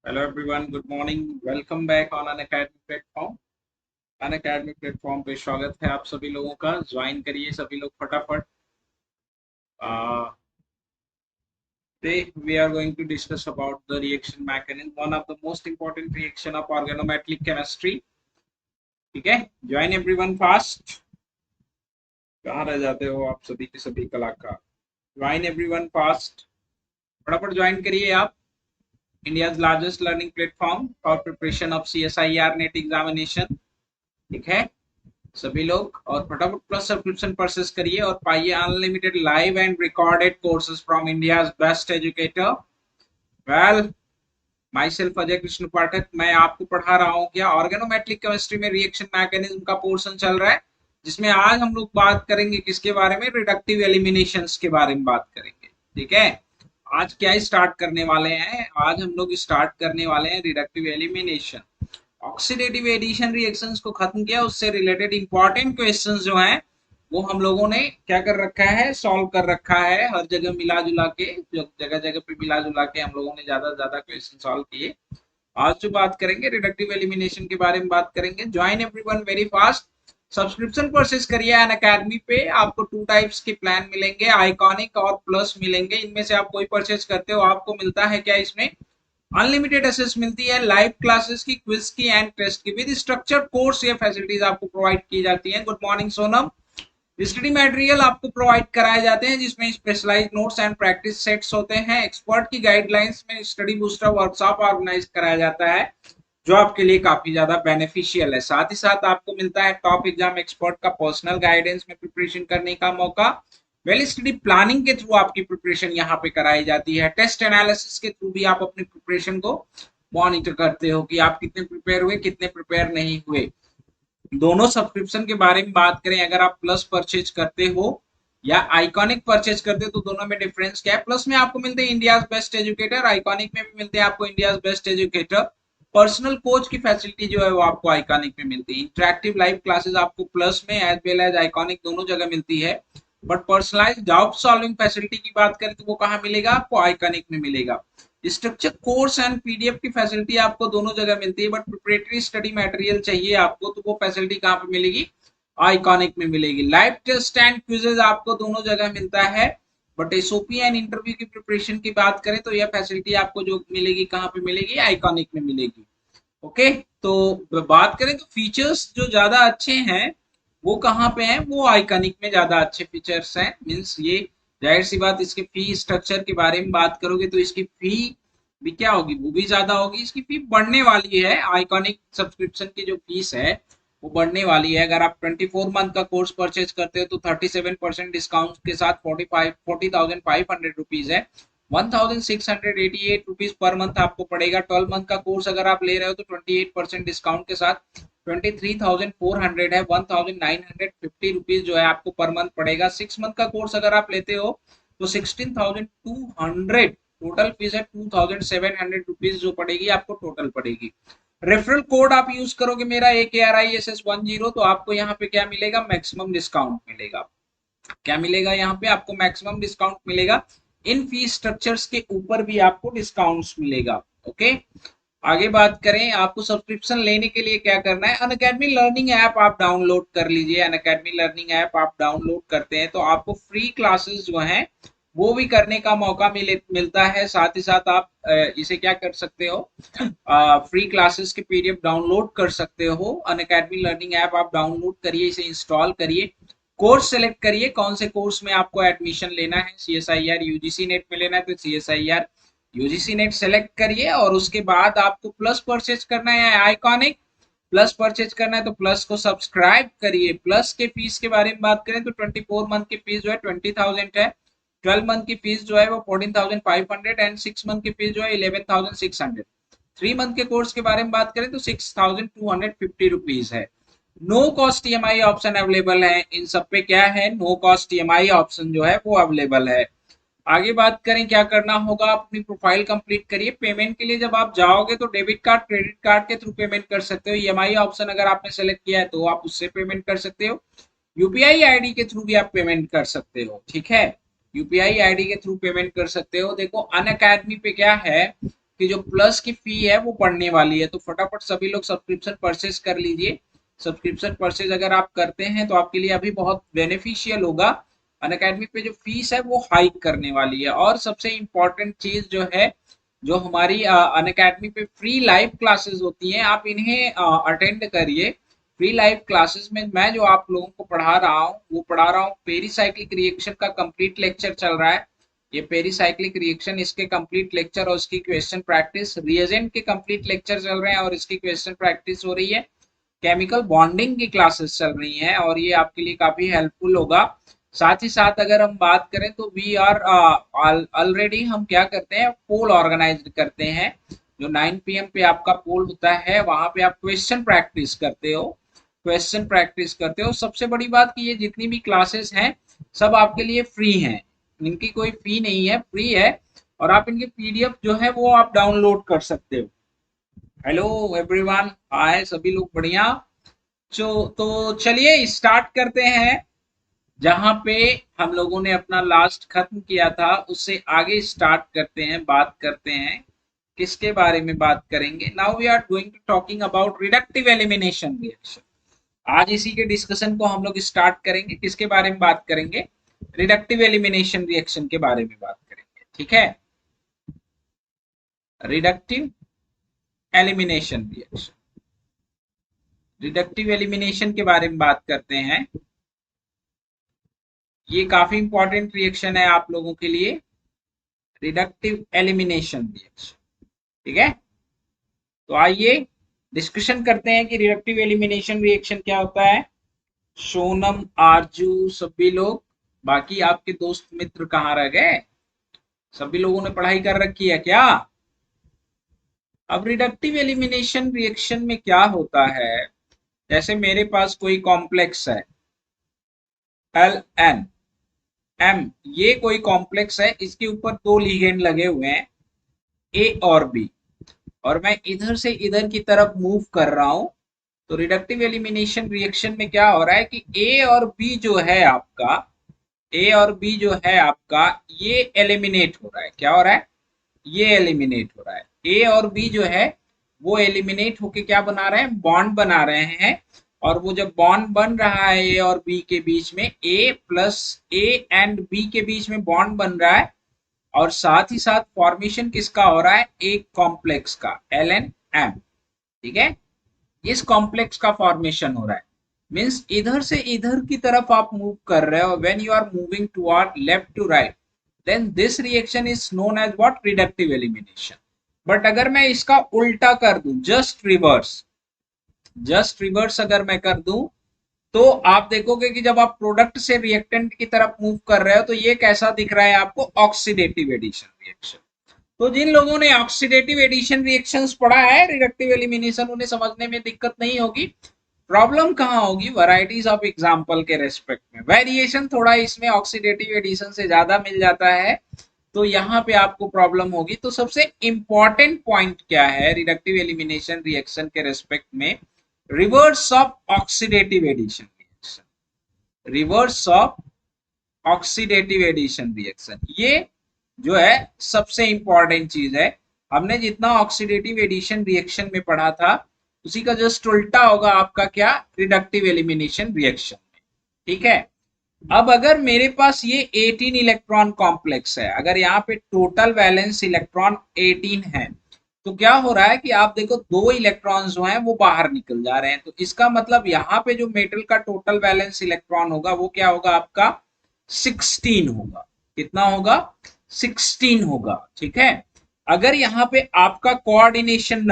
Hello everyone, good morning. Welcome back on Unacademy platform. Unacademy platform पे स्वागत है आप सभी लोगों का. ज्वाइन करिए सभी लोग फटाफट. Today we are going to discuss about the reaction mechanism, one of the most important reaction of organometallic chemistry. ठीक है, ज्वाइन एवरीवन फास्ट. कहाँ रह जाते हो आप सभी के सभी कलाकार. ज्वाइन एवरीवन फास्ट, फटाफट ज्वाइन करिए आप. India's largest learning platform for preparation of CSIR NET examination. ठीक है सभी लोग, और फटाफट प्लस सब्सक्रिप्शन परचेस करिए और पाइए unlimited live and recorded courses from India's best educator. Well, myself Ajay Krishna Pathak, मैं आपको पढ़ा रहा हूँ क्या ऑर्गेनोमेट्रिक केमिस्ट्री में रिएक्शन मैकेनिज्म का पोर्शन चल रहा है, जिसमें आज हम लोग बात करेंगे किसके बारे में, रिडक्टिव एलिमिनेशंस के बारे में बात करेंगे. ठीक है, आज क्या स्टार्ट करने वाले हैं, आज हम लोग स्टार्ट करने वाले हैं reductive elimination. Oxidative addition reactions को खत्म किया, उससे रिलेटेड इंपॉर्टेंट क्वेश्चंस जो हैं वो हम लोगों ने क्या कर रखा है, सॉल्व कर रखा है. हर जगह मिला जुला के, जो जगह जगह पे मिला जुला के हम लोगों ने ज्यादा से ज्यादा क्वेश्चन सॉल्व किए. आज जो बात करेंगे रिडक्टिव एलिमिनेशन के बारे में बात करेंगे. Join everyone very fast. Subscription purchase करिए अन अकेडमी पे. आपको टू टाइप्स के प्लान मिलेंगे, आइकॉनिक और प्लस मिलेंगे. इनमें से आप कोई परचेस करते हो, आपको मिलता है क्या, इसमें अनलिमिटेड एक्सेस मिलती है, लाइव क्लासेस की, क्विज की एंड टेस्ट की. विद स्ट्रक्चर्ड कोर्स ये फैसिलिटीज आपको प्रोवाइड की जाती हैं. Good morning Sonam. Study material आपको प्रोवाइड कराए जाते हैं, जिसमें specialised notes and practice sets होते हैं. एक्सपर्ट की गाइडलाइंस में स्टडी बूस्टर वर्कशॉप ऑर्गेनाइज कराया जाता है, जो आपके लिए काफी ज्यादा बेनिफिशियल है. साथ ही साथ आपको मिलता है टॉप एग्जाम एक्सपर्ट का पर्सनल गाइडेंस में प्रिपरेशन करने का मौका. वेल स्टडी प्लानिंग के थ्रू आपकी प्रिपरेशन यहाँ पे कराई जाती है. टेस्ट एनालिसिस के थ्रू भी आप अपनी प्रिपरेशन को मॉनिटर करते हो कि आप कितने प्रिपेयर हुए, कितने प्रिपेयर नहीं हुए. दोनों सब्सक्रिप्शन के बारे में बात करें, अगर आप प्लस परचेज करते हो या आइकॉनिक परचेज करते हो तो दोनों में डिफरेंस क्या है. प्लस में आपको मिलते हैं इंडियाज बेस्ट एजुकेटर, आइकॉनिक में भी मिलते हैं आपको India's best educator. Personal coach की फैसिलिटी जो है वो आपको आइकॉनिक में मिलती है. इंटरेक्टिव लाइव क्लासेस आपको प्लस में एज वेल एज आइकॉनिक दोनों जगह मिलती है. But personalise doubt solving facility की बात करें तो वो कहाँ मिलेगा, आपको आइकॉनिक में मिलेगा. स्ट्रक्चर कोर्स एंड पीडीएफ की फैसिलिटी आपको दोनों जगह मिलती है. बट प्रिपरेटरी स्टडी मटेरियल चाहिए आपको तो वो फैसिलिटी कहाँ पे मिलेगी, आइकॉनिक में मिलेगी. लाइव टेस्ट एंड क्विजेज आपको दोनों जगह मिलता है. बट एसओपी एंड इंटरव्यू की प्रिपरेशन की बात करें तो यह फैसिलिटी आपको जो मिलेगी कहाँ पे मिलेगी, आइकॉनिक में मिलेगी. ओके, तो बात करें तो फीचर्स जो ज्यादा अच्छे हैं वो कहाँ पे हैं, वो आइकॉनिक में ज्यादा अच्छे फीचर्स हैं. मींस ये जाहिर सी बात, इसके फी स्ट्रक्चर के बारे में बात करोगे तो इसकी फी भी क्या होगी, वो भी ज्यादा होगी. इसकी फी बढ़ने वाली है. आइकॉनिक सब्सक्रिप्शन की जो फीस है वो बढ़ने वाली है. अगर आप 24 मंथ का कोर्स परचेज करते हो तो 37% डिस्काउंट के साथ 40,500 रुपीज है. 1,688 रुपीज पर मंथ आपको पड़ेगा. 12 मंथ का कोर्स अगर आप ले रहे हो तो 28% डिस्काउंट के साथ 23,400 है. 1,950 रुपीज जो है आपको पर मंथ पड़ेगा. 6 मंथ का कोर्स अगर आप लेते हो तो 16,200 टोटल फीस है. 2,700 रुपीज जो पड़ेगी आपको टोटल पड़ेगी. रेफरल कोड आप यूज करोगे मेरा AKRISS10, तो आपको यहाँ पे क्या मिलेगा, मैक्सिमम डिस्काउंट मिलेगा. क्या मिलेगा यहाँ पे आपको, मैक्सिमम डिस्काउंट मिलेगा. इन फीस स्ट्रक्चर्स के ऊपर भी आपको डिस्काउंट्स मिलेगा. ओके, आगे बात करें, आपको सब्सक्रिप्शन लेने के लिए क्या करना है, अनअकैडमी लर्निंग ऐप आप डाउनलोड कर लीजिए. अनअकैडमी लर्निंग ऐप आप डाउनलोड करते हैं तो आपको फ्री क्लासेस जो हैं वो भी करने का मौका मिलता है. साथ ही साथ आप इसे क्या कर सकते हो, फ्री क्लासेस के पीडीएफ डाउनलोड कर सकते हो. अनअकैडमी लर्निंग ऐप आप डाउनलोड करिए, इसे इंस्टॉल करिए, कोर्स सेलेक्ट करिए कौन से कोर्स में आपको एडमिशन लेना है. CSIR यूजीसी नेट में लेना है तो CSIR यूजीसी नेट सेलेक्ट करिए. और उसके बाद आपको प्लस परचेज करना है आइकॉनिक, प्लस परचेज करना है तो प्लस को सब्सक्राइब करिए. प्लस के फीस के बारे में बात करें तो 24 मंथ की फीस जो है 20,000 है. 12 मंथ की फीस जो है वो 14,500 एंड 6 मंथ की फीस जो है 11,600. 3 मंथ के कोर्स के बारे में बात करें तो 6,250 रुपीज है. No cost EMI option available है. इन सब पे क्या है, नो कॉस्ट ईएमआई ऑप्शन जो है वो अवेलेबल है. आगे बात करें क्या करना होगा, अपनी प्रोफाइल कंप्लीट करिए. पेमेंट के लिए जब आप जाओगे तो डेबिट कार्ड, क्रेडिट कार्ड के थ्रू पेमेंट कर सकते हो. ईएमआई ऑप्शन अगर आपने सेलेक्ट किया है तो आप उससे पेमेंट कर सकते हो. यूपीआई आईडी के थ्रू भी आप पेमेंट कर सकते हो. ठीक है, यूपीआई आईडी के थ्रू पेमेंट कर सकते हो. देखो अन अकेडमी पे क्या है आपकी जो प्लस की फी है वो पड़ने वाली है। तो फटाफट सभी लोग सब्सक्रिप्शन परचेज कर लीजिए। सब्सक्रिप्शन परचेज अगर आप करते हैं तो आपके लिए अभी बहुत बेनिफिशियल होगा। अनअकैडमी पे जो फीस है वो हाइक करने वाली है। और सबसे इम्पोर्टेंट चीज जो है, जो हमारी अनअकैडमी पे फ्री लाइव क्लासेस होती हैं, आप इन्हें अटेंड करिए। फ्री लाइव क्लासेस में मैं जो आप लोगों को पढ़ा रहा हूँ वो पढ़ा रहा हूँ पेरिसाइक्लिक रिएक्शन का कंप्लीट लेक्चर चल रहा है। ये पेरिसाइक्लिक रिएक्शन, इसके कंप्लीट लेक्चर और इसकी क्वेश्चन प्रैक्टिस, रिएजेंट के कंप्लीट लेक्चर चल रहे हैं और इसकी क्वेश्चन प्रैक्टिस हो रही है। केमिकल बॉन्डिंग की क्लासेस चल रही हैं और ये आपके लिए काफी हेल्पफुल होगा। साथ ही साथ अगर हम बात करें तो वी आर ऑलरेडी हम क्या करते हैं, पोल ऑर्गेनाइज करते हैं। जो 9 PM पे आपका पोल होता है वहां पे आप क्वेश्चन प्रैक्टिस करते हो। क्वेश्चन प्रैक्टिस करते हो। सबसे बड़ी बात कि ये जितनी भी क्लासेस हैं सब आपके लिए फ्री हैं, इनकी कोई फी नहीं है, फ्री है। और आप इनके PDF जो है वो आप डाउनलोड कर सकते हो। हेलो एवरीवन, हाय सभी लोग, बढ़िया। तो चलिए स्टार्ट करते हैं। जहां पे हम लोगों ने अपना लास्ट खत्म किया था उससे आगे स्टार्ट करते हैं, बात करते हैं। किसके बारे में बात करेंगे? Now we are going to talking about reductive elimination reaction. आज इसी के डिस्कशन को हम लोग स्टार्ट करेंगे। किसके बारे में बात करेंगे? रिडक्टिव एलिमिनेशन रिएक्शन के बारे में बात करेंगे। ठीक है, reductive elimination reaction, reductive elimination के बारे में बात करते हैं। ये काफी इंपॉर्टेंट रिएक्शन है आप लोगों के लिए, रिडक्टिव एलिमिनेशन रिएक्शन। ठीक है, तो आइए डिस्कशन करते हैं कि रिडक्टिव एलिमिनेशन रिएक्शन क्या होता है। सोनम, आरजू, सभी लोग, बाकी आपके दोस्त मित्र कहाँ रह गए? सभी लोगों ने पढ़ाई कर रखी है क्या? अब रिडक्टिव एलिमिनेशन रिएक्शन में क्या होता है, जैसे मेरे पास कोई कॉम्प्लेक्स है Ln M, ये कोई कॉम्प्लेक्स है, इसके ऊपर दो लिगेंड लगे हुए हैं A और B, और मैं इधर से इधर की तरफ मूव कर रहा हूं। तो रिडक्टिव एलिमिनेशन रिएक्शन में क्या हो रहा है कि A और B जो है आपका, A और B जो है आपका, ये एलिमिनेट हो रहा है। क्या हो रहा है? ये एलिमिनेट हो रहा है। A और B जो है वो एलिमिनेट होके क्या बना रहे हैं? बॉन्ड बना रहे हैं। और वो जब बॉन्ड बन रहा है A और B के बीच में, A plus A and B के बीच में बॉन्ड बन रहा है, और साथ ही साथ फॉर्मेशन किसका हो रहा है? एक कॉम्प्लेक्स का, Ln M। ठीक है, इस कॉम्प्लेक्स का फॉर्मेशन हो रहा है। मींस इधर से इधर की तरफ आप मूव कर रहे हो, when you are moving toward left to right, then this reaction is known as what? Reductive elimination. But अगर मैं इसका उल्टा कर दूं, जस्ट रिवर्स अगर मैं कर दूं, तो आप देखोगे कि जब आप प्रोडक्ट से रिएक्टेंट की तरफ मूव कर रहे हो तो ये कैसा दिख रहा है आपको? Oxidative addition reaction. तो जिन लोगों ने ऑक्सीडेटिव एडिशन रिएक्शंस पढ़ा है, रिडक्टिव एलिमिनेशन, उन्हें समझने में दिक्कत नहीं होगी। प्रॉब्लम कहाँ होगी? वैरायटीज ऑफ एग्जांपल के रेस्पेक्ट में वेरिएशन थोड़ा इसमें ऑक्सीडेटिव एडिशन से ज्यादा मिल जाता है, तो यहाँ पे आपको प्रॉब्लम होगी। तो सबसे इंपॉर्टेंट पॉइंट क्या है रिडक्टिव एलिमिनेशन रिएक्शन के रेस्पेक्ट में? Reverse of oxidative addition reaction, reverse of oxidative addition reaction, ये जो है सबसे इंपॉर्टेंट चीज है। हमने जितना ऑक्सीडेटिव एडिशन रिएक्शन में पढ़ा था उसी का जस्ट उल्टा होगा आपका क्या? रिडक्टिव एलिमिनेशन रिएक्शन में। ठीक है, अब अगर मेरे पास ये 18 इलेक्ट्रॉन कॉम्प्लेक्स है, अगर यहाँ पे टोटल वैलेंस इलेक्ट्रॉन 18 है, तो क्या हो रहा है कि आप देखो दो इलेक्ट्रॉन जो हैं वो बाहर निकल जा रहे हैं। तो इसका मतलब यहाँ पे जो मेटल का टोटल वैलेंस इलेक्ट्रॉन होगा वो क्या होगा आपका? 16 होगा। कितना होगा? 16 होगा। ठीक है, अगर यहाँ पे आपका कोऑर्डिनेशन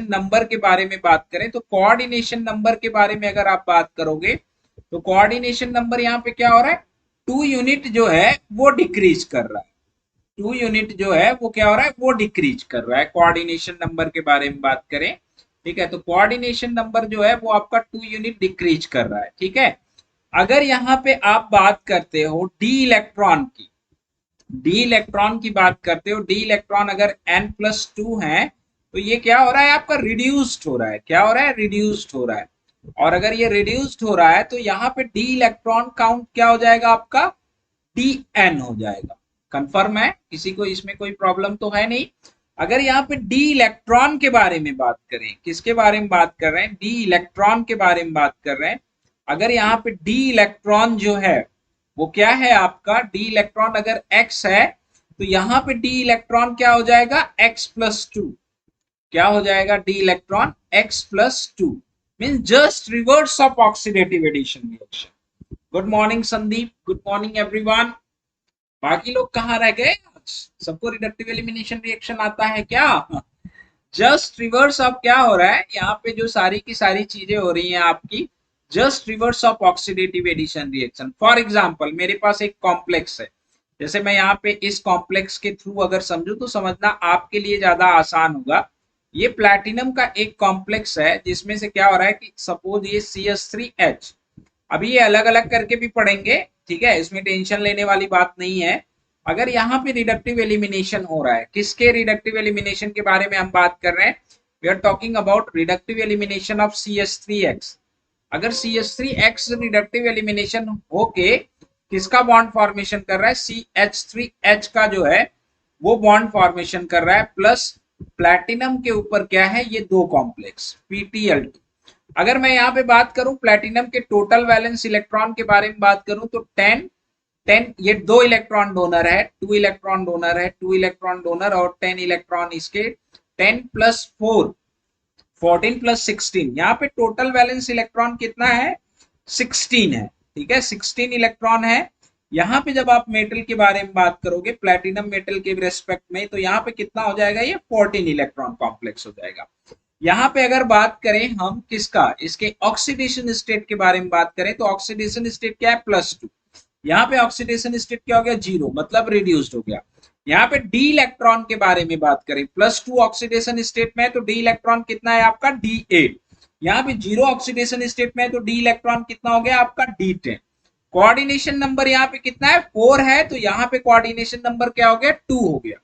नंबर के बारे में बात करें, तो कोऑर्डिनेशन नंबर के बारे में अगर आप बात करोगे तो कोऑर्डिनेशन नंबर यहाँ पे क्या हो रहा है? 2 यूनिट जो है वो डिक्रीज कर रहा है। 2 यूनिट जो है वो क्या हो रहा है? वो डिक्रीज कर रहा है। कोऑर्डिनेशन नंबर के बारे में बात करें, ठीक है, तो कोऑर्डिनेशन नंबर जो है वो आपका 2 यूनिट डिक्रीज कर रहा है। ठीक है, अगर यहाँ पे आप बात करते हो डी इलेक्ट्रॉन की बात करते हो, डी इलेक्ट्रॉन अगर n+2 है तो ये क्या हो रहा है आपका? रिड्यूस्ड हो रहा है। क्या हो रहा है? रिड्यूस्ड हो रहा है। और अगर ये रिड्यूस्ड हो रहा है तो यहाँ पे डी इलेक्ट्रॉन काउंट क्या हो जाएगा आपका? Dn हो जाएगा। कंफर्म है? किसी को इसमें कोई प्रॉब्लम तो है नहीं? अगर यहाँ पे डी इलेक्ट्रॉन के बारे में बात करें, किसके बारे में बात कर रहे हैं, डी इलेक्ट्रॉन के बारे में बात कर रहे हैं। अगर यहाँ पे डी इलेक्ट्रॉन जो है वो क्या है आपका, डी इलेक्ट्रॉन अगर x है तो यहाँ पे डी इलेक्ट्रॉन क्या हो जाएगा, x+2। क्या हो जाएगा, D electron x+2 mean just reverse of oxidative addition reaction. Good morning Sandeep, good morning everyone. बाकी लोग कहाँ रह गए, सबको रिडक्टिव एलिमिनेशन रिएक्शन आता है क्या? जस्ट रिवर्स ऑफ क्या हो रहा है यहाँ पे, जो सारी की सारी चीजें हो रही हैं आपकी just reverse of oxidative addition reaction. For example मेरे पास एक कॉम्प्लेक्स है, जैसे मैं यहाँ पे इस कॉम्प्लेक्स के थ्रू अगर समझू तो समझना आपके लिए ज्यादा आसान होगा। ये प्लैटिनम का एक कॉम्प्लेक्स है जिसमें से क्या हो रहा है कि सपोज ये CH3H, अभी ये अलग अलग करके भी पढ़ेंगे, ठीक है, इसमें टेंशन लेने वाली बात नहीं है। अगर यहाँ पे रिडक्टिव एलिमिनेशन हो रहा है, किसके रिडक्टिव एलिमिनेशन के बारे में हम बात कर रहे हैं, we are talking about reductive elimination of CH3X। अगर CH3X रिडक्टिव एलिमिनेशन होके किसका बॉन्ड फॉर्मेशन कर रहा है, CH3H का जो है वो बॉन्ड फॉर्मेशन कर रहा है, प्लस प्लैटिनम के ऊपर क्या है, ये दो कॉम्प्लेक्स PTL2। अगर मैं यहाँ पे बात करूं प्लैटिनम के टोटल वैलेंस इलेक्ट्रॉन के बारे में बात करूं तो 10 ये 2 इलेक्ट्रॉन डोनर है, 2 इलेक्ट्रॉन डोनर है, 2 इलेक्ट्रॉन डोनर और 10 इलेक्ट्रॉन इसके, 10 + 4 14 + 16। यहाँ पे टोटल वैलेंस इलेक्ट्रॉन कितना है, 16 है, ठीक है, 16 इलेक्ट्रॉन है। यहाँ पे जब आप मेटल के बारे में बात करोगे प्लैटिनम मेटल के रेस्पेक्ट में, तो यहाँ पे कितना हो जाएगा, ये 14 इलेक्ट्रॉन कॉम्प्लेक्स हो जाएगा। यहाँ पे अगर बात करें हम किसका, इसके ऑक्सीडेशन स्टेट के बारे में बात करें तो ऑक्सीडेशन स्टेट क्या है, +2। यहाँ पे ऑक्सीडेशन स्टेट क्या हो गया, 0, मतलब रिड्यूस्ड हो गया। यहाँ पे डी इलेक्ट्रॉन के बारे में बात करें, +2 ऑक्सीडेशन स्टेट में है तो डी इलेक्ट्रॉन कितना है आपका, D8। यहाँ पे 0 ऑक्सीडेशन स्टेट में है तो डी इलेक्ट्रॉन कितना हो गया आपका, D10। कोऑर्डिनेशन नंबर यहाँ पे कितना है, 4 है, तो यहाँ पे कोऑर्डिनेशन नंबर क्या हो गया, 2 हो गया।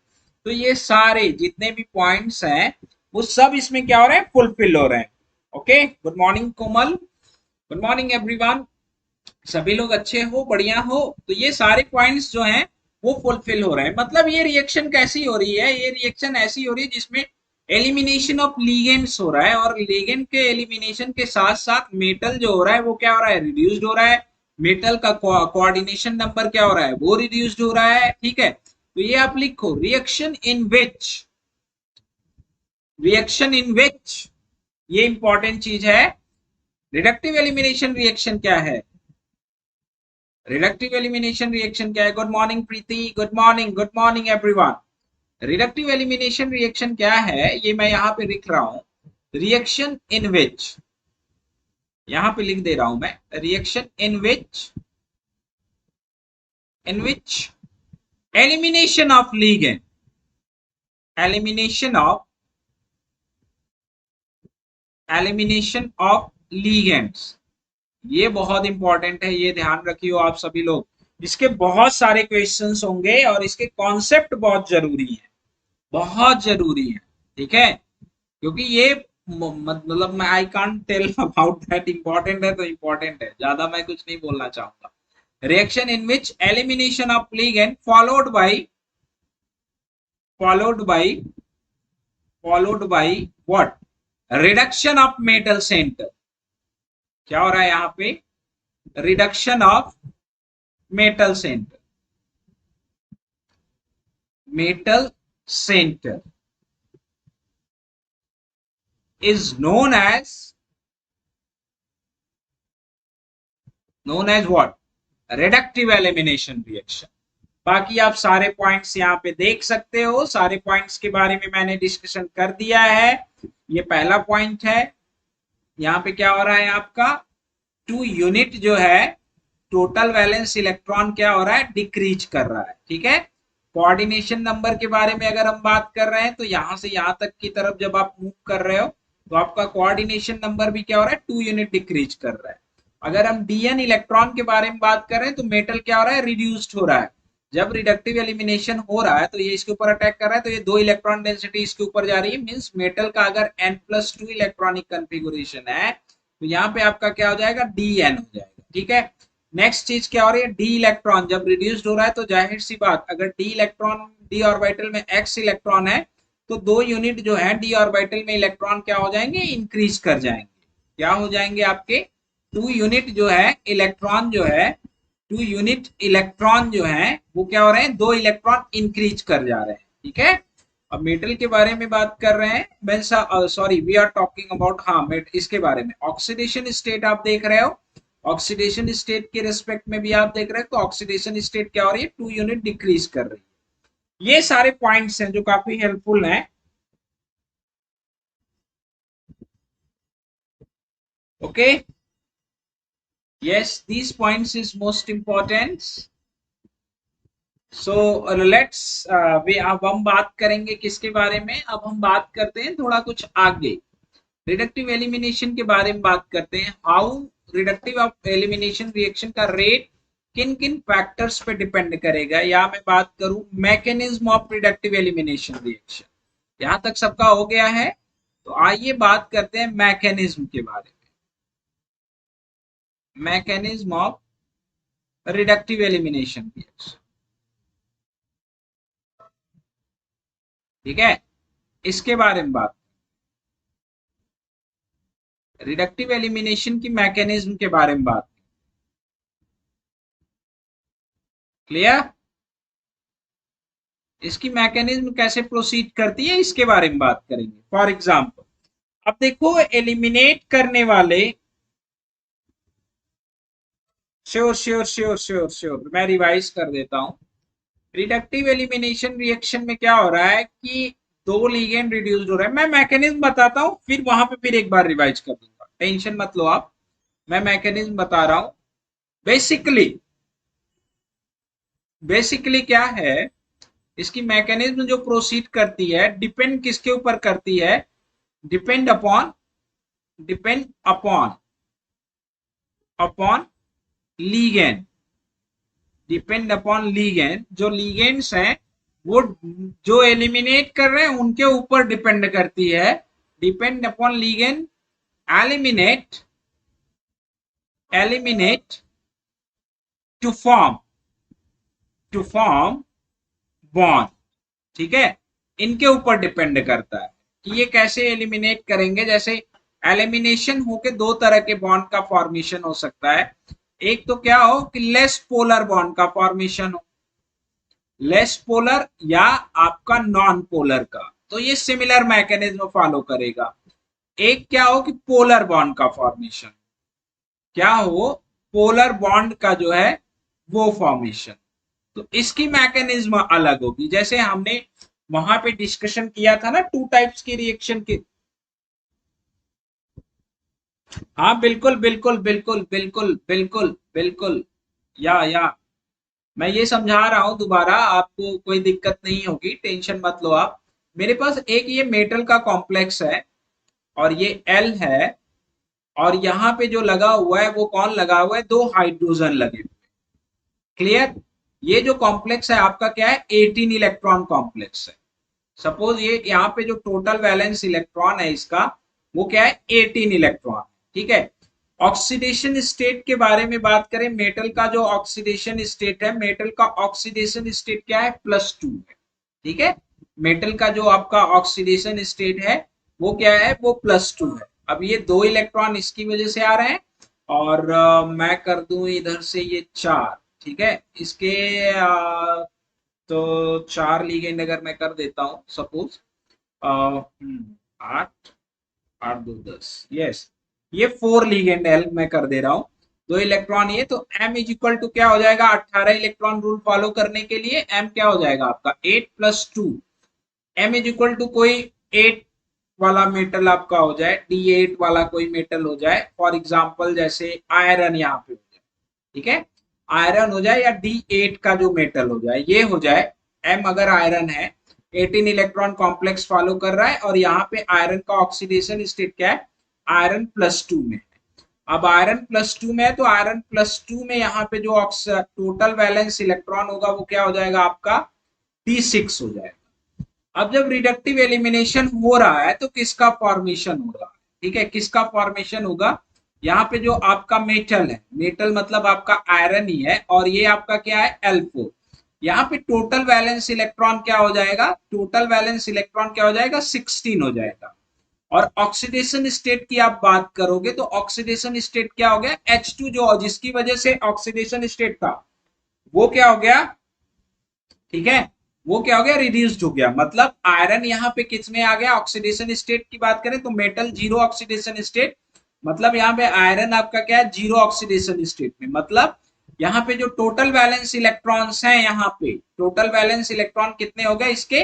तो ये सारे जितने भी पॉइंट्स हैं वो सब इसमें क्या हो रहे हैं, फुलफिल हो रहे हैं। ओके, गुड मॉर्निंग कोमल, गुड मॉर्निंग एवरीवन, सभी लोग अच्छे हो, बढ़िया हो। तो ये सारे पॉइंट्स जो हैं वो फुलफिल हो रहे हैं। मतलब ये रिएक्शन कैसी हो रही है, ये रिएक्शन ऐसी हो रही है जिसमें एलिमिनेशन ऑफ लिगेंड्स हो रहा है, और लिगेंड के एलिमिनेशन के साथ साथ मेटल जो हो रहा है वो क्या हो रहा है, रिड्यूस्ड हो रहा है। मेटल का कोऑर्डिनेशन नंबर क्या हो रहा है, वो रिड्यूस्ड हो रहा है, ठीक है। तो ये आप लिखो, रिएक्शन इन विच, ये इंपॉर्टेंट चीज है। रिडक्टिव एलिमिनेशन रिएक्शन क्या है, रिडक्टिव एलिमिनेशन रिएक्शन क्या है। Good morning Preeti, good morning everyone. Reductive elimination reaction क्या है, ये मैं यहाँ पे लिख रहा हूं, रिएक्शन इन विच, यहाँ पे लिख दे रहा हूं मैं, reaction in which elimination of ligand, elimination of ligands, ये बहुत इंपॉर्टेंट है, ये ध्यान रखियो आप सभी लोग। इसके बहुत सारे क्वेश्चंस होंगे और इसके कॉन्सेप्ट बहुत जरूरी है, बहुत जरूरी है, ठीक है। क्योंकि ये मतलब मैं I can't tell about that, important है तो इंपॉर्टेंट है, ज्यादा मैं कुछ नहीं बोलना चाहूंगा। Reaction in which elimination of ligand followed by what, reduction of metal centre. क्या हो रहा है यहाँ पे, reduction of metal centre is known as what, reductive elimination reaction। बाकी आप सारे पॉइंट्स यहाँ पे देख सकते हो, सारे पॉइंट्स के बारे में मैंने डिस्कशन कर दिया है। ये पहला पॉइंट है, यहाँ पे क्या हो रहा है आपका, 2 यूनिट जो है टोटल वैलेंस इलेक्ट्रॉन क्या हो रहा है, डिक्रीज कर रहा है, ठीक है। कोऑर्डिनेशन नंबर के बारे में अगर हम बात कर रहे हैं तो यहां से यहां तक की तरफ जब आप मूव कर रहे हो तो आपका कोऑर्डिनेशन नंबर भी क्या हो रहा है, 2 यूनिट डिक्रीज कर रहा है। अगर हम DN इलेक्ट्रॉन के बारे में बात कर रहे हैं तो मेटल क्या हो रहा है, रिड्यूस्ड हो रहा है। जब रिडक्टिव एलिमिनेशन हो रहा है तो ये इसके ऊपर अटैक कर रहा है, तो ये 2 इलेक्ट्रॉन डेंसिटी इसके ऊपर जा रही है, मींस मेटल का अगर N+2 इलेक्ट्रॉनिक कॉन्फ़िगरेशन है तो यहाँ पे आपका क्या हो जाएगा, DN हो जाएगा, ठीक है। नेक्स्ट चीज क्या हो रही है, डी इलेक्ट्रॉन जब रिड्यूस्ड हो रहा है तो जाहिर सी बात, अगर डी ऑर्बिटल में x इलेक्ट्रॉन है तो 2 यूनिट जो है डी ऑर्बिटल में इलेक्ट्रॉन क्या हो जाएंगे, इंक्रीज कर जाएंगे। क्या हो जाएंगे आपके 2 यूनिट जो है इलेक्ट्रॉन जो है 2 यूनिट इलेक्ट्रॉन जो है वो क्या हो रहे हैं, 2 इलेक्ट्रॉन इंक्रीज कर जा रहे हैं। ठीक है, अब मेटल के बारे में बात कर रहे हैं, मैं sorry we are talking about, हाँ इसके बारे में ऑक्सीडेशन स्टेट आप देख रहे हो, ऑक्सीडेशन स्टेट के रिस्पेक्ट में भी आप देख रहे हैं, तो ऑक्सीडेशन स्टेट क्या हो रही है, 2 यूनिट डिक्रीज कर रही है। ये सारे पॉइंट्स हैं जो काफी हेल्पफुल हैं। Okay, yes these points is most important. So let's अब हम बात करेंगे किसके बारे में, अब हम बात करते हैं थोड़ा कुछ आगे, रिडक्टिव एलिमिनेशन के बारे में बात करते हैं। हाउ रिडक्टिव एलिमिनेशन रिएक्शन का रेट किन किन फैक्टर्स पे डिपेंड करेगा, या मैं बात करूं mechanism of reductive elimination reaction. यहां तक सबका हो गया है, तो आइए बात करते हैं मैकेनिज्म के बारे में, mechanism of reductive elimination reaction. ठीक है, इसके बारे में बात, रिडक्टिव एलिमिनेशन की मैकेनिज्म के बारे में बात, क्लियर, इसकी मैकेनिज्म कैसे प्रोसीड करती है इसके बारे में बात करेंगे। फॉर एग्जांपल अब देखो एलिमिनेट करने वाले, sure sure sure sure sure मैं रिवाइज कर देता हूं। रिडक्टिव एलिमिनेशन रिएक्शन में क्या हो रहा है कि 2 लिगेंड रिड्यूस्ड हो रहा है। मैं मैकेनिज्म बताता हूं, फिर वहां पे फिर एक बार रिवाइज कर दूंगा, टेंशन मत लो आप, मैं मैकेनिज्म बता रहा हूं। बेसिकली क्या है, इसकी मैकेनिज्म जो प्रोसीड करती है डिपेंड किसके ऊपर करती है, depend upon upon ligand, depend upon ligand. जो लीगेंड्स हैं वो जो एलिमिनेट कर रहे हैं उनके ऊपर डिपेंड करती है, depend upon ligand eliminate to form bond. ठीक है, इनके ऊपर डिपेंड करता है कि ये कैसे एलिमिनेट करेंगे। जैसे एलिमिनेशन होके 2 तरह के बॉन्ड का फॉर्मेशन हो सकता है, एक तो क्या हो कि लेस पोलर बॉन्ड का फॉर्मेशन हो, लेस पोलर या आपका नॉन पोलर का, तो ये सिमिलर मैकेनिज्म फॉलो करेगा। एक क्या हो कि पोलर बॉन्ड का फॉर्मेशन, क्या हो पोलर बॉन्ड का जो है वो फॉर्मेशन, तो इसकी मैकेनिज्म अलग होगी। जैसे हमने वहां पे डिस्कशन किया था ना 2 टाइप्स की रिएक्शन की, हाँ बिल्कुल बिल्कुल बिल्कुल बिल्कुल बिल्कुल बिल्कुल, या मैं ये समझा रहा हूं दोबारा, आपको कोई दिक्कत नहीं होगी, टेंशन मत लो आप। मेरे पास एक ये मेटल का कॉम्प्लेक्स है और ये एल है, और यहाँ पे जो लगा हुआ है वो कौन लगा हुआ है, 2 हाइड्रोजन लगे हुए, क्लियर। ये जो कॉम्प्लेक्स है आपका क्या है, 18 इलेक्ट्रॉन कॉम्प्लेक्स है। सपोज ये यहाँ पे जो टोटल वैलेंस इलेक्ट्रॉन है इसका वो क्या है, 18 इलेक्ट्रॉन। ठीक है, ऑक्सीडेशन स्टेट के बारे में बात करें, मेटल का जो ऑक्सीडेशन स्टेट है, मेटल का ऑक्सीडेशन स्टेट क्या है, +2 है। ठीक है, मेटल का जो आपका ऑक्सीडेशन स्टेट है वो क्या है, वो +2 है। अब ये 2 इलेक्ट्रॉन इसकी वजह से आ रहे हैं, और मैं कर दूं इधर से ये 4। ठीक है, इसके तो 4 लीगेंड अगर मैं कर देता हूं सपोज 8 8 2 10, यस ये 4 लीगेंड एल मैं कर दे रहा हूं, 2 इलेक्ट्रॉन ये, तो m इज इक्वल टू क्या हो जाएगा, 18 इलेक्ट्रॉन रूल फॉलो करने के लिए m क्या हो जाएगा आपका 8 + 2, m इज इक्वल टू कोई 8 वाला मेटल आपका हो जाए, D8 वाला कोई मेटल हो जाए, फॉर एग्जांपल जैसे आयरन यहाँ पे हो जाए। ठीक है, आयरन हो जाए या D8 का जो मेटल हो जाए, ये हो जाए m, अगर आयरन है 18 इलेक्ट्रॉन कॉम्प्लेक्स फॉलो कर रहा है, और यहाँ पे आयरन का ऑक्सीडेशन स्टेट क्या है, आयरन +2 में है। अब आयरन +2 में है तो आयरन +2 में यहाँ पे जो टोटल वैलेंस इलेक्ट्रॉन होगा वो क्या हो जाएगा आपका D6 हो जाएगा। अब जब रिडक्टिव एलिमिनेशन हो रहा है तो किसका फॉर्मेशन हो रहा है, ठीक है, किसका फॉर्मेशन होगा, यहाँ पे जो आपका मेटल है, मेटल मतलब आपका आयरन ही है, और ये आपका क्या है L4, यहाँ पे टोटल वैलेंस इलेक्ट्रॉन क्या हो जाएगा, टोटल वैलेंस इलेक्ट्रॉन क्या हो जाएगा, 16 हो जाएगा। और ऑक्सीडेशन स्टेट की आप बात करोगे तो ऑक्सीडेशन स्टेट क्या हो गया, H2 जो जिसकी वजह से ऑक्सीडेशन स्टेट था वो क्या हो गया, ठीक है, वो क्या हो गया, रिड्यूस्ड हो गया। मतलब आयरन यहाँ पे किस में आ गया, ऑक्सीडेशन स्टेट की बात करें तो मेटल जीरो ऑक्सीडेशन स्टेट, मतलब यहाँ पे आयरन आपका क्या है, जीरो ऑक्सीडेशन स्टेट में। मतलब यहाँ पे जो टोटल वैलेंस इलेक्ट्रॉन्स हैं, यहाँ पे टोटल वैलेंस इलेक्ट्रॉन कितने हो गए इसके,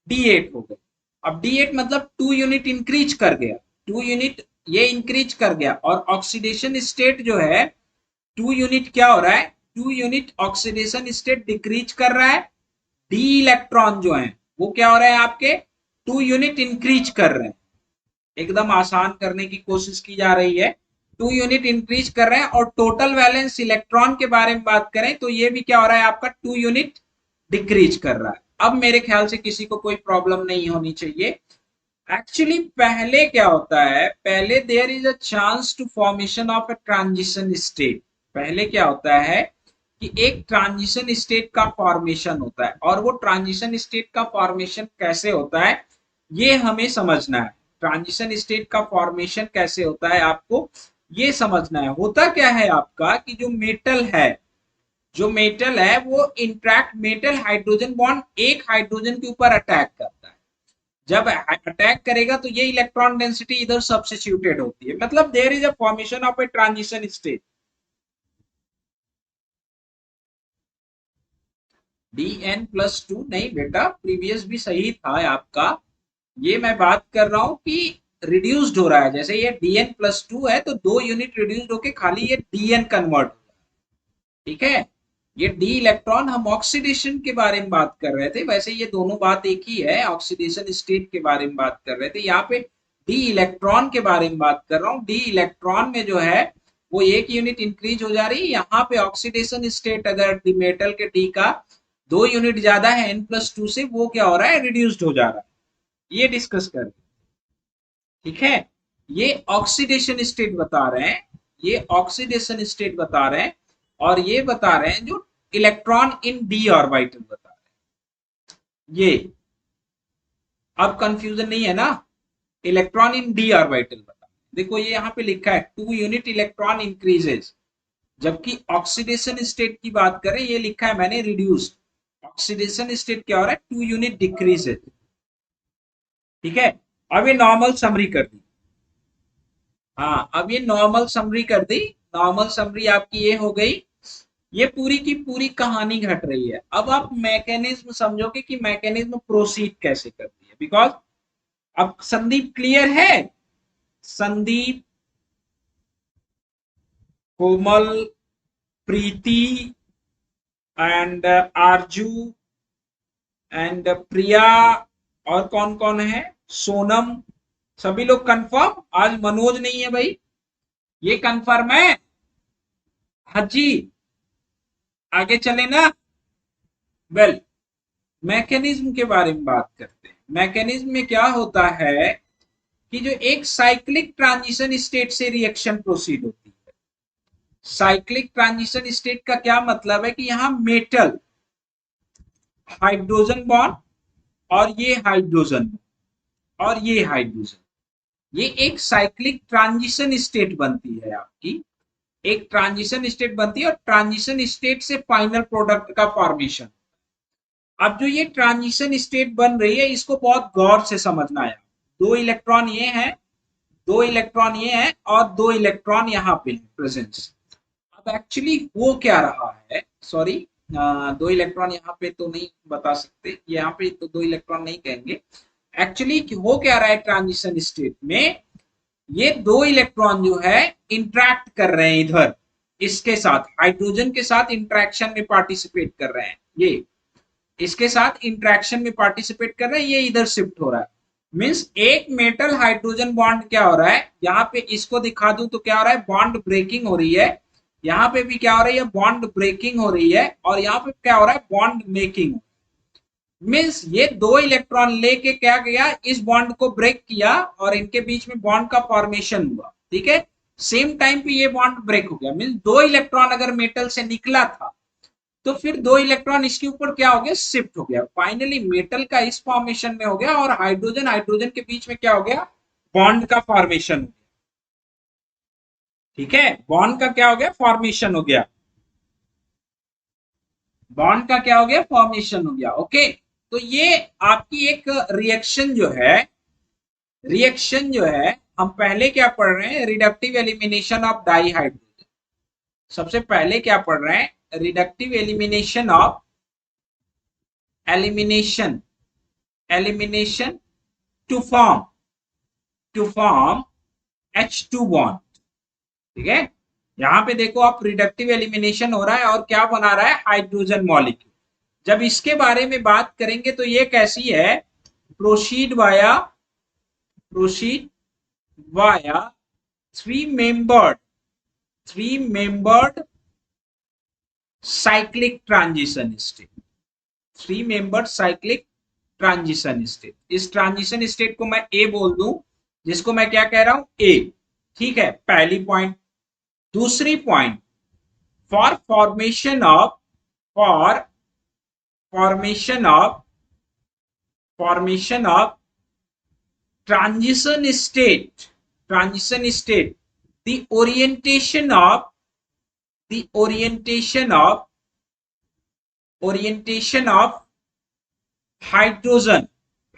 D8 हो गए। अब D8 मतलब 2 यूनिट इंक्रीज कर गया, 2 यूनिट ये इंक्रीज कर गया। और ऑक्सीडेशन स्टेट जो है 2 यूनिट क्या हो रहा है, 2 यूनिट ऑक्सीडेशन स्टेट डिक्रीज कर रहा है। डी इलेक्ट्रॉन जो है वो क्या हो रहे हैं आपके, 2 यूनिट इंक्रीज कर रहे हैं। एकदम आसान करने की कोशिश की जा रही है, 2 यूनिट इंक्रीज कर रहे हैं। और टोटल वैलेंस इलेक्ट्रॉन के बारे में बात करें तो ये भी क्या हो रहा है आपका, 2 यूनिट डिक्रीज कर रहा है। अब मेरे ख्याल से किसी को कोई प्रॉब्लम नहीं होनी चाहिए। एक्चुअली पहले क्या होता है, पहले there is a chance to formation of a transition state. पहले क्या होता है कि एक ट्रांजिशन स्टेट का फॉर्मेशन होता है, और वो ट्रांजिशन स्टेट का फॉर्मेशन कैसे होता है ये हमें समझना है। ट्रांजिशन स्टेट का फॉर्मेशन कैसे होता है आपको ये समझना है। होता क्या है आपका कि जो मेटल है, जो मेटल है वो इंट्रैक्ट, मेटल हाइड्रोजन बॉन्ड एक हाइड्रोजन के ऊपर अटैक करता है। जब अटैक करेगा तो ये इलेक्ट्रॉन डेंसिटी इधर सब्स्टिट्यूटेड होती है। मतलब there is a formation of a transition state. Dn+2 नहीं बेटा, प्रीवियस भी सही था आपका। ये मैं बात कर रहा हूं कि रिड्यूस्ड हो रहा है। जैसे ये Dn+2 है तो 2 यूनिट रिड्यूस्ड होके खाली ये Dn कन्वर्ट हो रहा है, ठीक है। ये डी इलेक्ट्रॉन, हम ऑक्सीडेशन के बारे में बात कर रहे थे, वैसे ये दोनों बात एक ही है। ऑक्सीडेशन स्टेट के बारे में बात कर रहे थे, यहाँ पे डी इलेक्ट्रॉन के बारे में बात कर रहा हूँ। डी इलेक्ट्रॉन में जो है वो 1 यूनिट इंक्रीज हो जा रही है। यहाँ पे ऑक्सीडेशन स्टेट अगर मेटल के डी का 2 यूनिट ज्यादा है N+2 से, वो क्या हो रहा है, रिड्यूस्ड हो जा रहा है। ये डिस्कस कर, ठीक है। ये ऑक्सीडेशन स्टेट बता रहे हैं, ये ऑक्सीडेशन स्टेट बता रहे हैं। और ये बता रहे हैं जो इलेक्ट्रॉन इन डी ऑर्बिटल बता रहे हैं ये। अब कंफ्यूजन नहीं है ना, इलेक्ट्रॉन इन डी ऑर्बिटल बता, देखो ये यहाँ पे लिखा है 2 यूनिट इलेक्ट्रॉन इंक्रीजेस, जबकि ऑक्सीडेशन स्टेट की बात करें ये लिखा है मैंने रिड्यूस्ड। ऑक्सीडेशन स्टेट क्या हो रहा है, 2 यूनिट डिक्रीजेस, ठीक है। अब ये नॉर्मल समरी कर दी, हाँ अब ये नॉर्मल समरी कर दी। नॉर्मल समरी आपकी ये हो गई, ये पूरी की पूरी कहानी घट रही है। अब आप मैकेनिज्म समझोगे कि मैकेनिज्म प्रोसीड कैसे करती है, बिकॉज अब संदीप क्लियर है, संदीप, कोमल, प्रीति एंड आरजू एंड प्रिया, और कौन कौन है, सोनम, सभी लोग कंफर्म। आज मनोज नहीं है भाई, ये कंफर्म है। हाँ जी, आगे चले ना। वेल, मैकेनिज्म के बारे में बात करते हैं। मैकेनिज्म में क्या होता है कि जो एक साइक्लिक ट्रांजिशन स्टेट से रिएक्शन प्रोसीड होती है। साइक्लिक ट्रांजिशन स्टेट का क्या मतलब है कि यहां मेटल हाइड्रोजन बॉन्ड, और ये हाइड्रोजन और ये हाइड्रोजन, ये एक साइक्लिक ट्रांजिशन स्टेट बनती है आपकी, एक ट्रांजिशन स्टेट बनती है। और ट्रांजिशन स्टेट से फाइनल प्रोडक्ट का फॉर्मेशन। अब जो ये ट्रांजिशन स्टेट बन रही है इसको बहुत गौर से समझना है। 2 इलेक्ट्रॉन ये हैं, 2 इलेक्ट्रॉन ये हैं, और 2 इलेक्ट्रॉन यहाँ पे प्रेजेंस। अब एक्चुअली हो क्या रहा है, सॉरी, 2 इलेक्ट्रॉन यहाँ पे तो नहीं बता सकते, यहाँ पे तो 2 इलेक्ट्रॉन नहीं कहेंगे। एक्चुअली हो क्या रहा है ट्रांजिशन स्टेट में, ये 2 इलेक्ट्रॉन जो है इंट्रैक्ट कर रहे हैं इधर, इसके साथ हाइड्रोजन के साथ इंट्रैक्शन में पार्टिसिपेट कर रहे हैं। ये इसके साथ इंट्रैक्शन में पार्टिसिपेट कर रहे हैं, ये इधर शिफ्ट हो रहा है। मींस एक मेटल हाइड्रोजन बॉन्ड क्या हो रहा है, यहाँ पे इसको दिखा दूं तो क्या हो रहा है, बॉन्ड ब्रेकिंग हो रही है। यहाँ पे भी क्या हो रही है, बॉन्ड ब्रेकिंग हो रही है। और यहाँ पे क्या हो रहा है, बॉन्ड मेकिंग। मींस ये 2 इलेक्ट्रॉन लेके क्या गया, इस बॉन्ड को ब्रेक किया और इनके बीच में बॉन्ड का फॉर्मेशन हुआ, ठीक है। सेम टाइम पे ये बॉन्ड ब्रेक हो गया। मींस 2 इलेक्ट्रॉन अगर मेटल से निकला था तो फिर 2 इलेक्ट्रॉन इसके ऊपर क्या हो गया, शिफ्ट हो गया। फाइनली मेटल का इस फॉर्मेशन में हो गया और हाइड्रोजन हाइड्रोजन के बीच में क्या हो गया, बॉन्ड का फॉर्मेशन हो गया। ठीक है, बॉन्ड का क्या हो गया, फॉर्मेशन हो गया। बॉन्ड का क्या हो गया, फॉर्मेशन हो गया। ओके, तो ये आपकी एक रिएक्शन जो है हम पहले क्या पढ़ रहे हैं, रिडक्टिव एलिमिनेशन ऑफ डाइहाइड्रोजन। सबसे पहले क्या पढ़ रहे हैं, reductive elimination of elimination to form H2 bond. ठीक है, यहां पे देखो आप, रिडक्टिव एलिमिनेशन हो रहा है और क्या बना रहा है, हाइड्रोजन मॉलिक्यूल। जब इसके बारे में बात करेंगे तो ये कैसी है, proceed via three membered cyclic transition state. Three membered cyclic transition state. इस ट्रांजिशन स्टेट को मैं ए बोल दूं, जिसको मैं क्या कह रहा हूं, ए। ठीक है, पहली पॉइंट। दूसरी point, for formation of transition state, the orientation of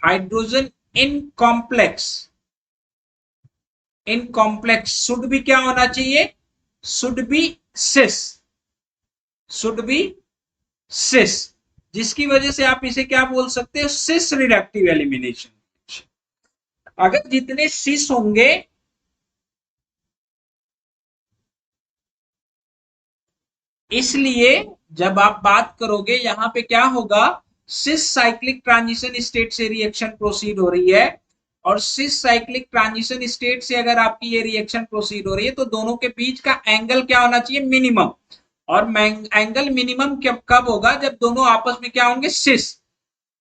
hydrogen in complex should be क्या होना चाहिए, should be cis, जिसकी वजह से आप इसे क्या बोल सकते हो, सिस रिडक्टिव एलिमिनेशन। अगर जितने सिस होंगे, इसलिए जब आप बात करोगे यहां पे क्या होगा, सिस साइक्लिक ट्रांजिशन स्टेट से रिएक्शन प्रोसीड हो रही है, और सिस साइक्लिक ट्रांजिशन स्टेट से अगर आपकी ये रिएक्शन प्रोसीड हो रही है तो दोनों के बीच का एंगल क्या होना चाहिए, मिनिमम। और एंगल मिनिमम कब होगा, जब दोनों आपस में क्या होंगे, सिस।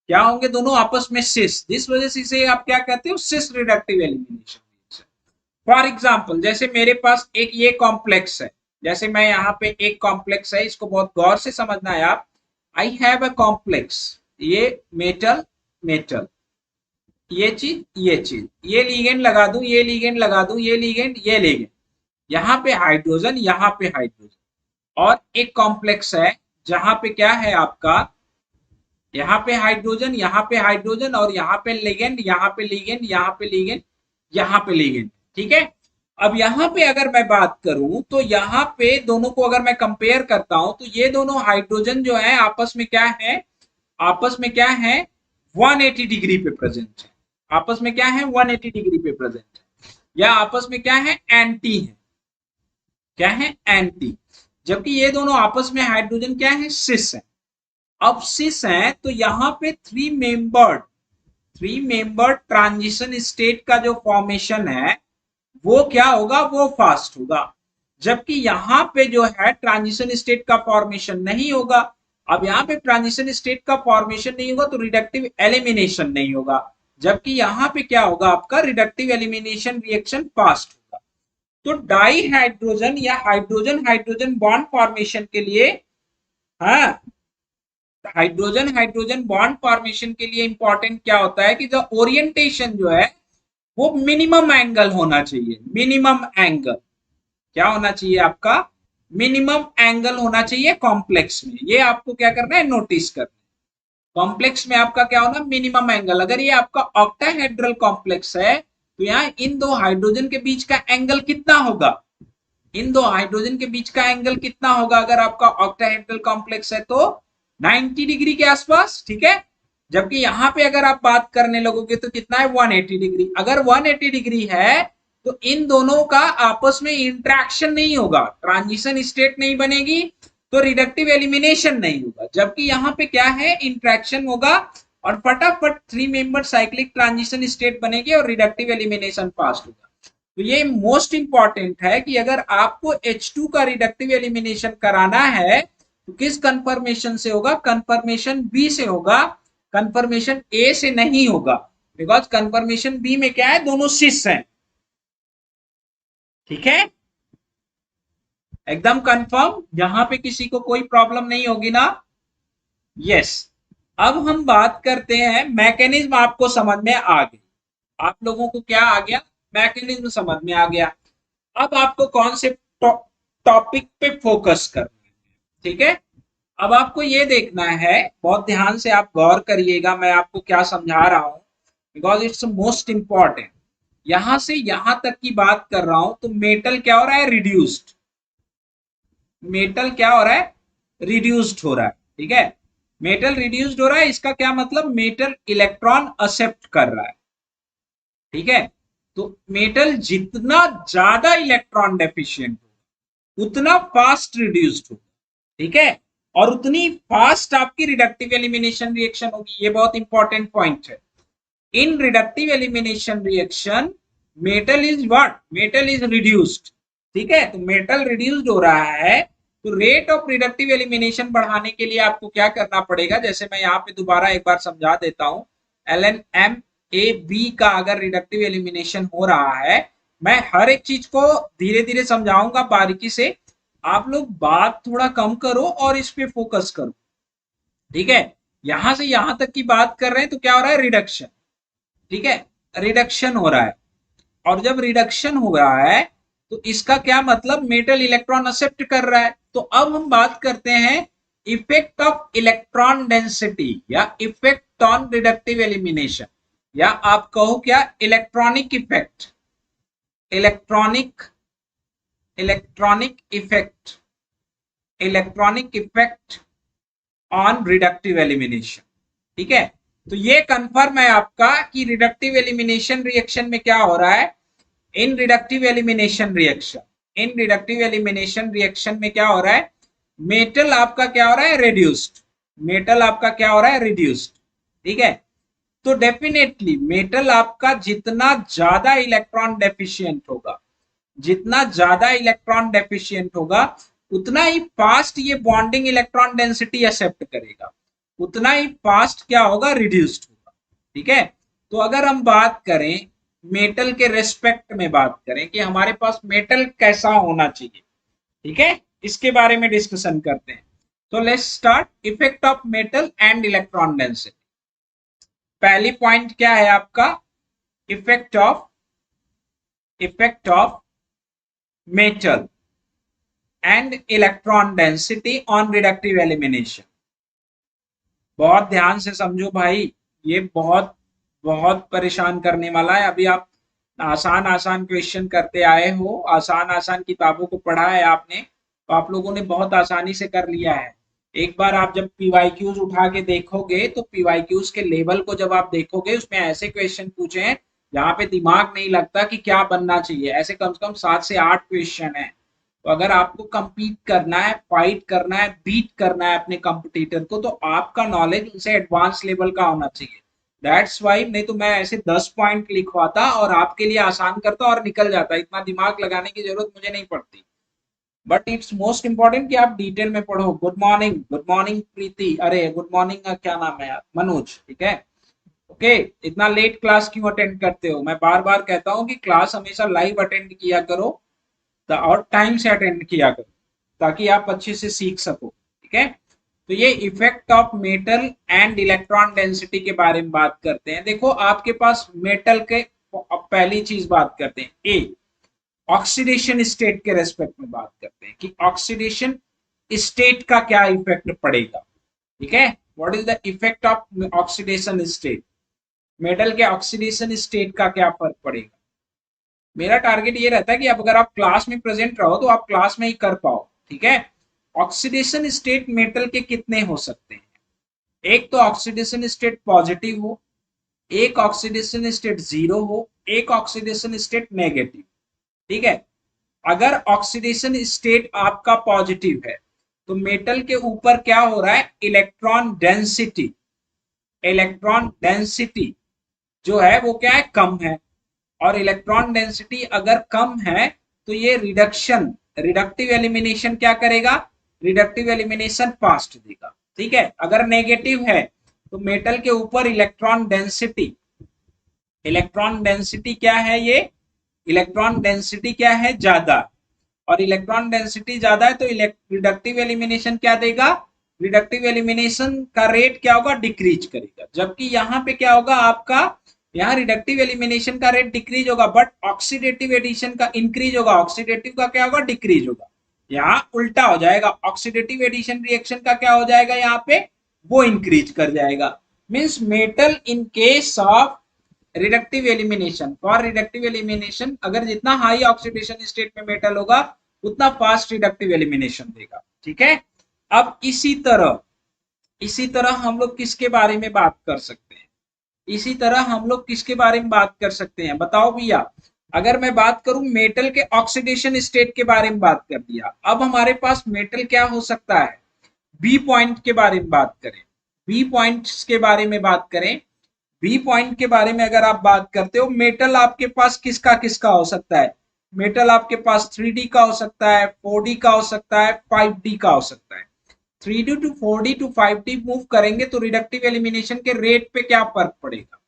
क्या होंगे, दोनों आपस में सिस। जिस वजह से इसे आप क्या कहते हो, सिस रिडक्टिव एलिमिनेशन। फॉर एग्जाम्पल, जैसे मेरे पास एक ये कॉम्प्लेक्स है, जैसे मैं यहाँ पे एक कॉम्प्लेक्स है, इसको बहुत गौर से समझना है आप। आई हैव अ कॉम्प्लेक्स, ये मेटल, ये चीज, ये लिगेंड लगा दूं, ये लिगेंड लगा दूं, ये लिगेंड, ये लिगेंड, यहाँ पे हाइड्रोजन, यहाँ पे हाइड्रोजन। और एक कॉम्प्लेक्स है जहां पे क्या है आपका, यहाँ पे हाइड्रोजन, यहाँ पे हाइड्रोजन, और यहाँ पे लिगेंड, यहाँ पे लिगेंड, यहाँ पे लिगेंड, यहाँ पे लिगेंड। ठीक है, अब यहाँ पे अगर मैं बात करूं तो यहाँ पे दोनों को अगर मैं कंपेयर करता हूं तो ये दोनों हाइड्रोजन जो है आपस में क्या है, 180 डिग्री पे प्रेजेंट है। आपस में क्या है, 180 डिग्री पे प्रेजेंट है, या आपस में क्या है, एंटी है। क्या है, एंटी। जबकि ये दोनों आपस में हाइड्रोजन क्या है, सिस है। अब सिस है तो यहाँ पे थ्री मेंबर्ड ट्रांजिशन स्टेट का जो फॉर्मेशन है वो क्या होगा, वो फास्ट होगा। जबकि यहाँ पे जो है ट्रांजिशन स्टेट का फॉर्मेशन नहीं होगा। अब यहाँ पे ट्रांजिशन स्टेट का फॉर्मेशन नहीं होगा तो रिडक्टिव एलिमिनेशन नहीं होगा। जबकि यहाँ पे क्या होगा, आपका रिडक्टिव एलिमिनेशन रिएक्शन फास्ट होगा। तो डाई हाइड्रोजन या हाइड्रोजन हाइड्रोजन बॉन्ड फॉर्मेशन के लिए, हाँ, हाइड्रोजन बॉन्ड फॉर्मेशन के लिए इंपॉर्टेंट क्या होता है कि जो ओरिएंटेशन जो है वो मिनिमम एंगल होना चाहिए। मिनिमम एंगल क्या होना चाहिए आपका, मिनिमम एंगल होना चाहिए कॉम्प्लेक्स में। ये आपको क्या करना है, नोटिस करना है। कॉम्प्लेक्स में आपका क्या होना, मिनिमम एंगल। अगर ये आपका ऑक्टाहेड्रल कॉम्प्लेक्स है तो यहाँ इन दो हाइड्रोजन के बीच का एंगल कितना होगा, इन दो हाइड्रोजन के बीच का एंगल कितना होगा, अगर आपका ऑक्टाहेड्रल कॉम्प्लेक्स है तो 90 डिग्री के आसपास। ठीक है, जबकि यहाँ पे अगर आप बात करने लगोगे तो कितना है, 180 डिग्री। अगर 180 डिग्री है तो इन दोनों का आपस में इंटरेक्शन नहीं होगा, ट्रांजिशन स्टेट नहीं बनेगी, तो रिडक्टिव एलिमिनेशन नहीं होगा। जबकि यहाँ पे क्या है, इंटरेक्शन होगा और फटाफट three member cyclic transition state बनेगी और रिडक्टिव एलिमिनेशन फास्ट होगा। तो ये मोस्ट इंपॉर्टेंट है कि अगर आपको H2 का रिडक्टिव एलिमिनेशन कराना है तो किस कंफर्मेशन से होगा, कंफर्मेशन बी से होगा, कंफर्मेशन ए से नहीं होगा। बिकॉज कंफर्मेशन बी में क्या है, दोनों सिस हैं। ठीक है, एकदम कंफर्म, यहाँ पे किसी को कोई प्रॉब्लम नहीं होगी ना? यस। अब हम बात करते हैं, मैकेनिज्म आपको समझ में आ गई, आप लोगों को क्या आ गया? मैकेनिज्म समझ में आ गया। अब आपको कौन से टॉपिक पे फोकस करना है, ठीक है? अब आपको ये देखना है, बहुत ध्यान से आप गौर करिएगा मैं आपको क्या समझा रहा हूं, बिकॉज इट्स मोस्ट इंपॉर्टेंट। यहां से यहां तक की बात कर रहा हूं, तो मेटल क्या हो रहा है? रिड्यूस्ड। मेटल क्या हो रहा है? रिड्यूस्ड हो रहा है, ठीक है? मेटल रिड्यूस्ड हो रहा है, इसका क्या मतलब? मेटल इलेक्ट्रॉन एक्सेप्ट कर रहा है, ठीक है? तो मेटल जितना ज्यादा इलेक्ट्रॉन डेफिशिएंट होगा उतना फास्ट रिड्यूस्ड होगा, ठीक है? और उतनी फास्ट आपकी रिडक्टिव एलिमिनेशन रिएक्शन होगी। ये बहुत इंपॉर्टेंट पॉइंट है। In reductive elimination reaction metal is what? Metal is reduced, ठीक है? तो मेटल रिड्यूस्ड हो रहा है, तो रेट ऑफ रिडक्टिव एलिमिनेशन बढ़ाने के लिए आपको क्या करना पड़ेगा? जैसे मैं यहाँ पे दोबारा एक बार समझा देता हूँ। LNMAB का अगर रिडक्टिव एलिमिनेशन हो रहा है, मैं हर एक चीज को धीरे धीरे समझाऊंगा बारीकी से, आप लोग बात थोड़ा कम करो और इस पे फोकस करो, ठीक है? यहां से यहां तक की बात कर रहे हैं, तो क्या हो रहा है? रिडक्शन, ठीक है? रिडक्शन हो रहा है, और जब रिडक्शन हो रहा है तो इसका क्या मतलब? मेटल इलेक्ट्रॉन एक्सेप्ट कर रहा है। तो अब हम बात करते हैं इफेक्ट ऑफ इलेक्ट्रॉन डेंसिटी या इफेक्ट ऑन रिडक्टिव एलिमिनेशन, या आप कहो क्या? Electronic effect, electronic electronic effect, electronic effect on reductive elimination, ठीक है? तो ये कंफर्म है आपका कि रिडक्टिव एलिमिनेशन रिएक्शन में क्या हो रहा है? In reductive elimination reaction, in reductive elimination reaction में क्या हो रहा है? मेटल आपका क्या हो रहा है? रिड्यूस्ड। मेटल आपका क्या हो रहा है? रिड्यूस्ड, ठीक है? तो डेफिनेटली मेटल आपका जितना ज्यादा इलेक्ट्रॉन डेफिशिएंट होगा, जितना ज्यादा इलेक्ट्रॉन डेफिशिएंट होगा, उतना ही फास्ट ये बॉन्डिंग इलेक्ट्रॉन डेंसिटी एक्सेप्ट करेगा, उतना ही फास्ट क्या होगा? रिड्यूस्ड होगा, ठीक है? तो अगर हम बात करें मेटल के रेस्पेक्ट में, बात करें कि हमारे पास मेटल कैसा होना चाहिए, ठीक है? इसके बारे में डिस्कशन करते हैं। तो let's start. Effect of metal and electron density. पहली पॉइंट क्या है आपका? Effect of metal and electron density on reductive elimination. बहुत ध्यान से समझो भाई, ये बहुत बहुत परेशान करने वाला है। अभी आप आसान आसान क्वेश्चन करते आए हो, आसान आसान किताबों को पढ़ा है आपने, तो आप लोगों ने बहुत आसानी से कर लिया है। एक बार आप जब पीवाईक्यूज उठा के देखोगे, तो पीवाईक्यूज के लेवल को जब आप देखोगे, उसमें ऐसे क्वेश्चन पूछे हैं जहाँ पे दिमाग नहीं लगता कि क्या बनना चाहिए। ऐसे कम से कम 7 से 8 क्वेश्चन है। तो अगर आपको compete करना है, फाइट करना है, बीट करना है अपने कंपटीटर को, तो आपका नॉलेज उनसे एडवांस लेवल का होना चाहिए। दैट्स वाई, नहीं तो मैं ऐसे 10 पॉइंट लिखवाता और आपके लिए आसान करता और निकल जाता। इतना दिमाग लगाने की जरूरत मुझे नहीं पड़ती। बट इट्स मोस्ट इंपॉर्टेंट कि आप डिटेल में पढ़ो। गुड मॉर्निंग प्रीति, अरे गुड मॉर्निंग का क्या नाम है यार? मनोज, ठीक है? ओके, इतना लेट क्लास क्यों अटेंड करते हो? मैं बार बार कहता हूँ कि क्लास हमेशा लाइव अटेंड किया करो, और टाइम से अटेंड किया करो, ताकि आप अच्छे से सीख सको, ठीक है? तो ये effect of metal and electron density के बारे में बात करते हैं। देखो आपके पास मेटल के, पहली चीज बात करते हैं ए, ऑक्सीडेशन स्टेट के रेस्पेक्ट में बात करते हैं कि ऑक्सीडेशन स्टेट का क्या इफेक्ट पड़ेगा, ठीक है? What is the effect of oxidation state? Metal के ऑक्सीडेशन स्टेट का क्या फर्क पड़ेगा? मेरा टारगेट ये रहता है कि अब अगर आप क्लास में प्रेजेंट रहो तो आप क्लास में ही कर पाओ, ठीक है? ऑक्सीडेशन स्टेट मेटल के कितने हो सकते हैं? एक तो ऑक्सीडेशन स्टेट पॉजिटिव हो, एक ऑक्सीडेशन स्टेट जीरो हो, एक ऑक्सीडेशन स्टेट नेगेटिव, ठीक है? अगर ऑक्सीडेशन स्टेट आपका पॉजिटिव है, तो मेटल के ऊपर क्या हो रहा है? इलेक्ट्रॉन डेंसिटी, इलेक्ट्रॉन डेंसिटी जो है वो क्या है? कम है। और इलेक्ट्रॉन डेंसिटी अगर कम है, तो ये रिडक्शन, रिडक्टिव एलिमिनेशन क्या करेगा? रिडक्टिव एलिमिनेशन फास्ट देगा, ठीक है? अगर नेगेटिव है, तो मेटल के ऊपर इलेक्ट्रॉन डेंसिटी, इलेक्ट्रॉन डेंसिटी क्या है? ये इलेक्ट्रॉन डेंसिटी क्या है? ज्यादा। और इलेक्ट्रॉन डेंसिटी ज्यादा है तो रिडक्टिव एलिमिनेशन क्या देगा, रिडक्टिव एलिमिनेशन का रेट क्या होगा, डिक्रीज करेगा। जबकि यहाँ पे क्या होगा आपका, यहाँ रिडक्टिव एलिमिनेशन का रेट डिक्रीज होगा बट ऑक्सीडेटिव एडिशन का इंक्रीज होगा, ऑक्सीडेटिव का क्या होगा, डिक्रीज होगा। यहाँ उल्टा हो जाएगा, ऑक्सीडेटिव एडिशन रिएक्शन का क्या हो जाएगा, यहाँ पे वो इंक्रीज कर जाएगा। Means metal in case of reductive elimination, for reductive elimination अगर जितना हाई ऑक्सीडेशन स्टेट में मेटल होगा उतना फास्ट रिडक्टिव एलिमिनेशन देगा। ठीक है, अब इसी तरह हम लोग किसके बारे में बात कर सकते हैं, इसी तरह हम लोग किसके बारे में बात कर सकते हैं, बताओ भैया। अगर मैं बात करूं मेटल के ऑक्सीडेशन स्टेट के बारे में बात कर दिया, अब हमारे पास मेटल क्या हो सकता है, बी पॉइंट के बारे में बात करें, बी पॉइंट्स के बारे में बात करें, बी पॉइंट के बारे में अगर आप बात करते हो, मेटल आपके पास किसका किसका हो सकता है, मेटल आपके पास 3D का हो सकता है, 4D का हो सकता है, 5D का हो सकता है। 3D to 4D to 5D move करेंगे तो रिडक्टिव एलिमिनेशन के रेट पे क्या फर्क पड़ेगा,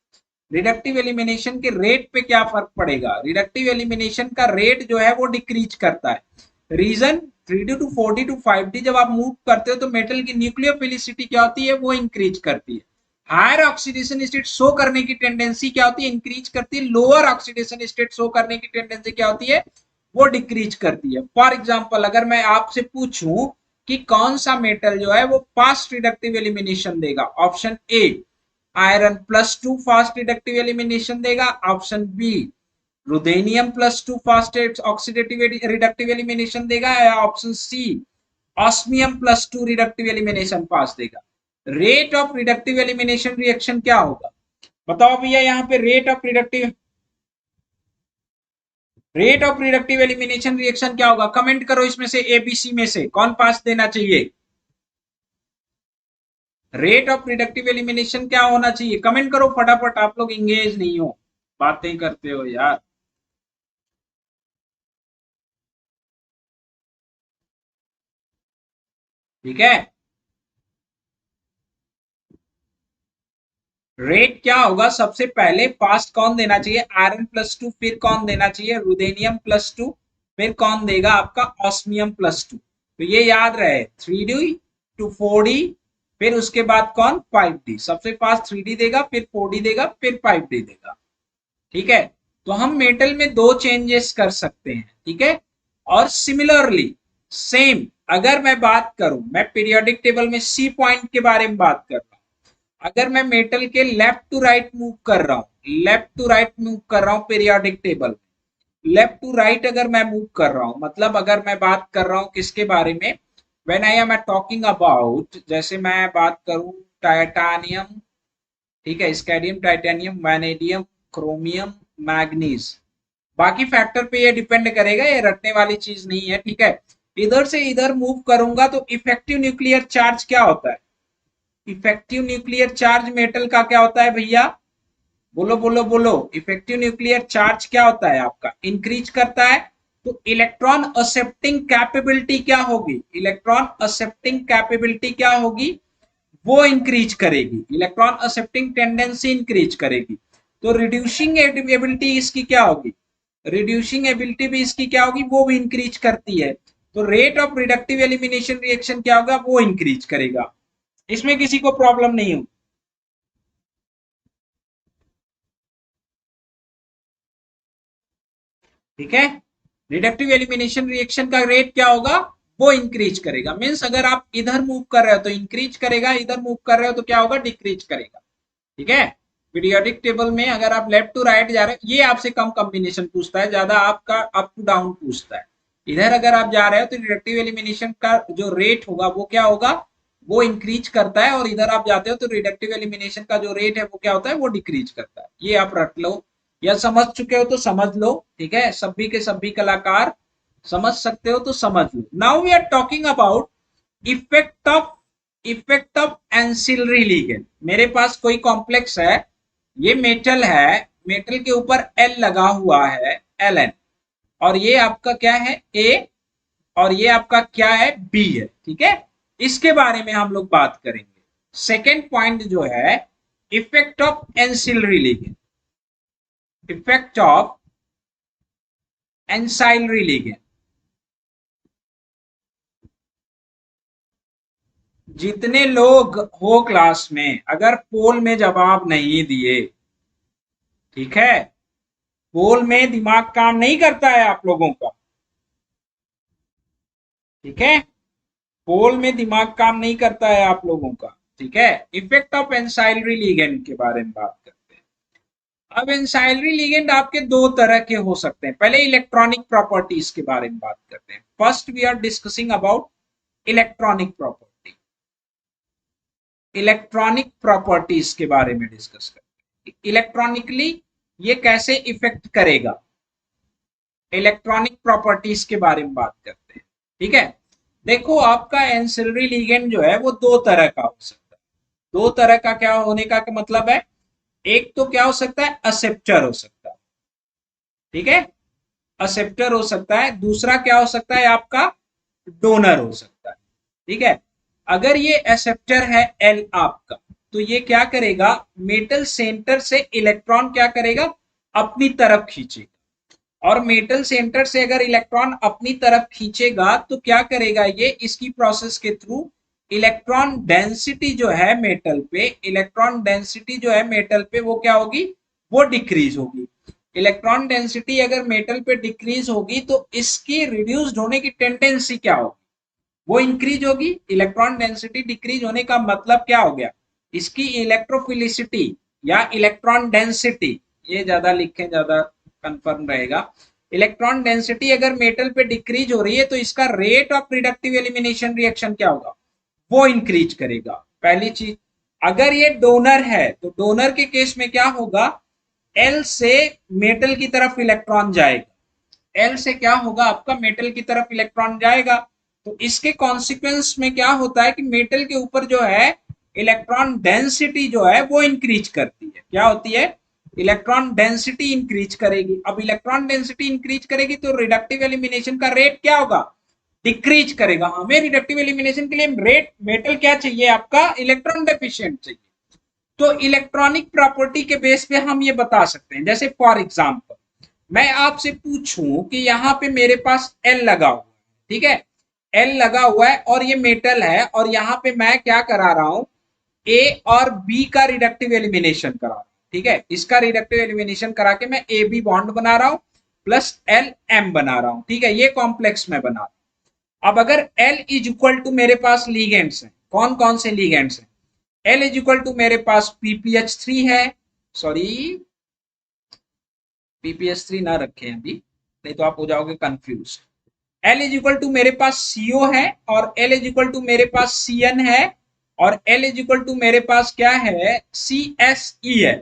रिडक्टिव एलिमिनेशन के रेट पे क्या फर्क पड़ेगा, रिडक्टिव एलिमिनेशन का रेट जो है वो डिक्रीज करता है। Reason 3D to 4D to 5D जब आप मूव करते हो तो मेटल की न्यूक्लियोफिलिसिटी क्या होती है, वो इंक्रीज करती है। हायर ऑक्सीडेशन स्टेट शो करने की टेंडेंसी क्या होती है, इंक्रीज करती है। लोअर ऑक्सीडेशन स्टेट शो करने की टेंडेंसी क्या होती है, वो डिक्रीज करती है। फॉर एग्जांपल अगर मैं आपसे पूछूं कि कौन सा मेटल जो है वो फास्ट रिडक्टिव एलिमिनेशन देगा, option A iron +2 fast reductive elimination देगा, option B ruthenium +2 fast oxidative reductive elimination देगा, या option C osmium +2 reductive elimination पास देगा। Rate of reductive elimination reaction क्या होगा, बताओ भैया। यहाँ पे rate of reductive elimination reaction क्या होगा, कमेंट करो इसमें से एबीसी में से कौन पास देना चाहिए। रेट ऑफ रिडक्टिव एलिमिनेशन क्या होना चाहिए, कमेंट करो फटाफट, आप लोग इंगेज नहीं हो, बातें करते हो यार। ठीक है, रेट क्या होगा, सबसे पहले फास्ट कौन देना चाहिए, आयरन +2, फिर कौन देना चाहिए, रुदेनियम +2, फिर कौन देगा आपका ऑस्मियम +2। तो ये याद रहे 3D टू 4D, फिर उसके बाद कौन 5D, सबसे फास्ट 3D देगा, फिर 4D देगा, फिर 5D देगा। ठीक है, तो हम मेटल में दो चेंजेस कर सकते हैं। ठीक है, और सिमिलरली सेम अगर मैं बात करूं, मैं पीरियोडिक टेबल में सी पॉइंट के बारे में बात कर रहा हूं, अगर मैं मेटल के लेफ्ट टू राइट मूव कर रहा हूं, लेफ्ट टू राइट मूव कर रहा हूं periodic table, left to right अगर मैं मूव कर रहा हूं, मतलब अगर मैं बात कर रहा हूं किसके बारे में, when I am talking about, जैसे मैं बात करूं टाइटेनियम, ठीक है, स्कैडियम, टाइटेनियम, वैनेडियम, क्रोमियम, मैग्नीज, बाकी फैक्टर पे ये डिपेंड करेगा, ये रटने वाली चीज नहीं है। ठीक है, इधर से इधर मूव करूंगा तो इफेक्टिव न्यूक्लियर चार्ज क्या होता है, इफेक्टिव न्यूक्लियर चार्ज मेटल का क्या होता है भैया, बोलो बोलो बोलो, इफेक्टिव न्यूक्लियर चार्ज क्या होता है आपका, इंक्रीज करता है। तो इलेक्ट्रॉन एक्सेप्टिंग कैपेबिलिटी क्या होगी, इलेक्ट्रॉन एक्सेप्टिंग कैपेबिलिटी क्या होगी, वो इंक्रीज करेगी, इलेक्ट्रॉन एक्सेप्टिंग टेंडेंसी इंक्रीज करेगी। तो रिड्यूसिंग एबिलिटी इसकी क्या होगी, रिड्यूसिंग एबिलिटी भी इसकी क्या होगी, वो भी इंक्रीज करती है। तो rate of reductive elimination reaction क्या होगा, वो इंक्रीज करेगा। इसमें किसी को प्रॉब्लम नहीं होगी। ठीक है, रिडक्टिव एलिमिनेशन रिएक्शन का रेट क्या होगा, वो इंक्रीज करेगा। मींस अगर आप इधर मूव कर रहे हो तो इंक्रीज करेगा, इधर मूव कर रहे हो तो क्या होगा, डिक्रीज करेगा। ठीक है, पीरियोडिक टेबल में अगर आप लेफ्ट टू राइट जा रहे हो, ये आपसे कम कॉम्बिनेशन पूछता है, ज्यादा आपका अप टू डाउन पूछता है। इधर अगर आप जा रहे हो तो रिडक्टिव एलिमिनेशन का जो रेट होगा वो क्या होगा, वो इंक्रीज करता है, और इधर आप जाते हो तो रिडक्टिव एलिमिनेशन का जो रेट है वो क्या होता है, वो डिक्रीज करता है। ये आप रट लो, या समझ चुके हो तो समझ लो। ठीक है, सभी के सभी कलाकार समझ सकते हो तो समझ लो। Now we are talking about effect of ancillary ligand. मेरे पास कोई कॉम्प्लेक्स है, ये मेटल है, मेटल के ऊपर एल लगा हुआ है, एल एन, और ये आपका क्या है, ए, और ये आपका क्या है, बी है। ठीक है, इसके बारे में हम लोग बात करेंगे। सेकेंड पॉइंट जो है, effect of ancillary ligand, effect of ancillary ligand. जितने लोग हो क्लास में, अगर पोल में जवाब नहीं दिए, ठीक है, पोल में दिमाग काम नहीं करता है आप लोगों का, ठीक है, पोल में दिमाग काम नहीं करता है आप लोगों का, ठीक है। इफेक्ट ऑफ एंसाइलरी लिगेंड के बारे में बात करते हैं। अब एंसाइलरी लिगेंड आपके दो तरह के हो सकते हैं। पहले इलेक्ट्रॉनिक प्रॉपर्टीज के बारे में बात करते हैं। First we are discussing about electronic property. Electronic properties के बारे में डिस्कस करते हैं, इलेक्ट्रॉनिकली ये कैसे इफेक्ट करेगा, इलेक्ट्रॉनिक प्रॉपर्टीज के बारे में बात करते हैं, ठीक है। देखो आपका एंसिलरी लिगेंड जो है वो दो तरह का हो सकता है। दो तरह का क्या होने का मतलब है, एक तो क्या हो सकता है, असेप्टर हो सकता है, ठीक है, असेप्टर हो सकता है। दूसरा क्या हो सकता है आपका, डोनर हो सकता है, ठीक है। अगर ये एक्सेप्टर है एल आपका, तो ये क्या करेगा, मेटल सेंटर से इलेक्ट्रॉन क्या करेगा, अपनी तरफ खींचेगा। और मेटल सेंटर से अगर इलेक्ट्रॉन अपनी तरफ खींचेगा तो क्या करेगा, ये इसकी प्रोसेस के थ्रू इलेक्ट्रॉन डेंसिटी जो है मेटल पे, इलेक्ट्रॉन डेंसिटी जो है मेटल पे वो क्या होगी, वो डिक्रीज होगी। इलेक्ट्रॉन डेंसिटी अगर मेटल पे डिक्रीज होगी तो इसकी रिड्यूस्ड होने की टेंडेंसी क्या होगी, वो इंक्रीज होगी। इलेक्ट्रॉन डेंसिटी डिक्रीज होने का मतलब क्या हो गया, इसकी इलेक्ट्रोफिलिसिटी या इलेक्ट्रॉन डेंसिटी, ये ज्यादा लिखें ज्यादा कंफर्म रहेगा। इलेक्ट्रॉन डेंसिटी अगर मेटल पे डिक्रीज हो रही है तो इसका rate of reductive elimination reaction क्या होगा, वो इंक्रीज करेगा। पहली चीज, अगर ये डोनर है तो डोनर के केस में क्या होगा, एल से मेटल की तरफ इलेक्ट्रॉन जाएगा, एल से क्या होगा आपका, मेटल की तरफ इलेक्ट्रॉन जाएगा। तो इसके कॉन्सिक्वेंस में क्या होता है कि मेटल के ऊपर जो है इलेक्ट्रॉन डेंसिटी जो है वो इंक्रीज करती है, क्या होती है, इलेक्ट्रॉन डेंसिटी इंक्रीज करेगी। अब इलेक्ट्रॉन डेंसिटी इंक्रीज करेगी तो रिडक्टिव एलिमिनेशन का रेट क्या होगा, डिक्रीज करेगा। हमें रिडक्टिव एलिमिनेशन के लिए रेट मेटल क्या चाहिए आपका, इलेक्ट्रॉन डेफिशिएंट चाहिए। तो इलेक्ट्रॉनिक प्रॉपर्टी के बेस पे हम ये बता सकते हैं, जैसे फॉर एग्जांपल मैं आपसे पूछूं कि यहाँ पे मेरे पास एल लगा हुआ है, ठीक है, एल लगा हुआ है और ये मेटल है, और यहाँ पे मैं क्या करा रहा हूं, ए और बी का रिडक्टिव एलिमिनेशन करा रहा हूं, ठीक है, इसका रिडक्टिव एलिमिनेशन करा के मैं ए बी बॉन्ड बना रहा हूं प्लस एल एम बना रहा हूं, ठीक है, ये कॉम्प्लेक्स में बना रहा हूं। अब अगर एल इज इक्वल टू मेरे पास लीगेंड्स हैं, कौन कौन से लीगेंड्स हैं, एल इज इक्वल टू मेरे पास पीपीएच3 है, सॉरी पीपीएच3 ना रखें अभी, नहीं तो आप हो जाओगे confuse. L is equal to मेरे पास सीओ है, और एल इज इक्वल टू मेरे पास सीएन है, और एल इज इक्वल टू मेरे पास क्या है, सी एस ई है।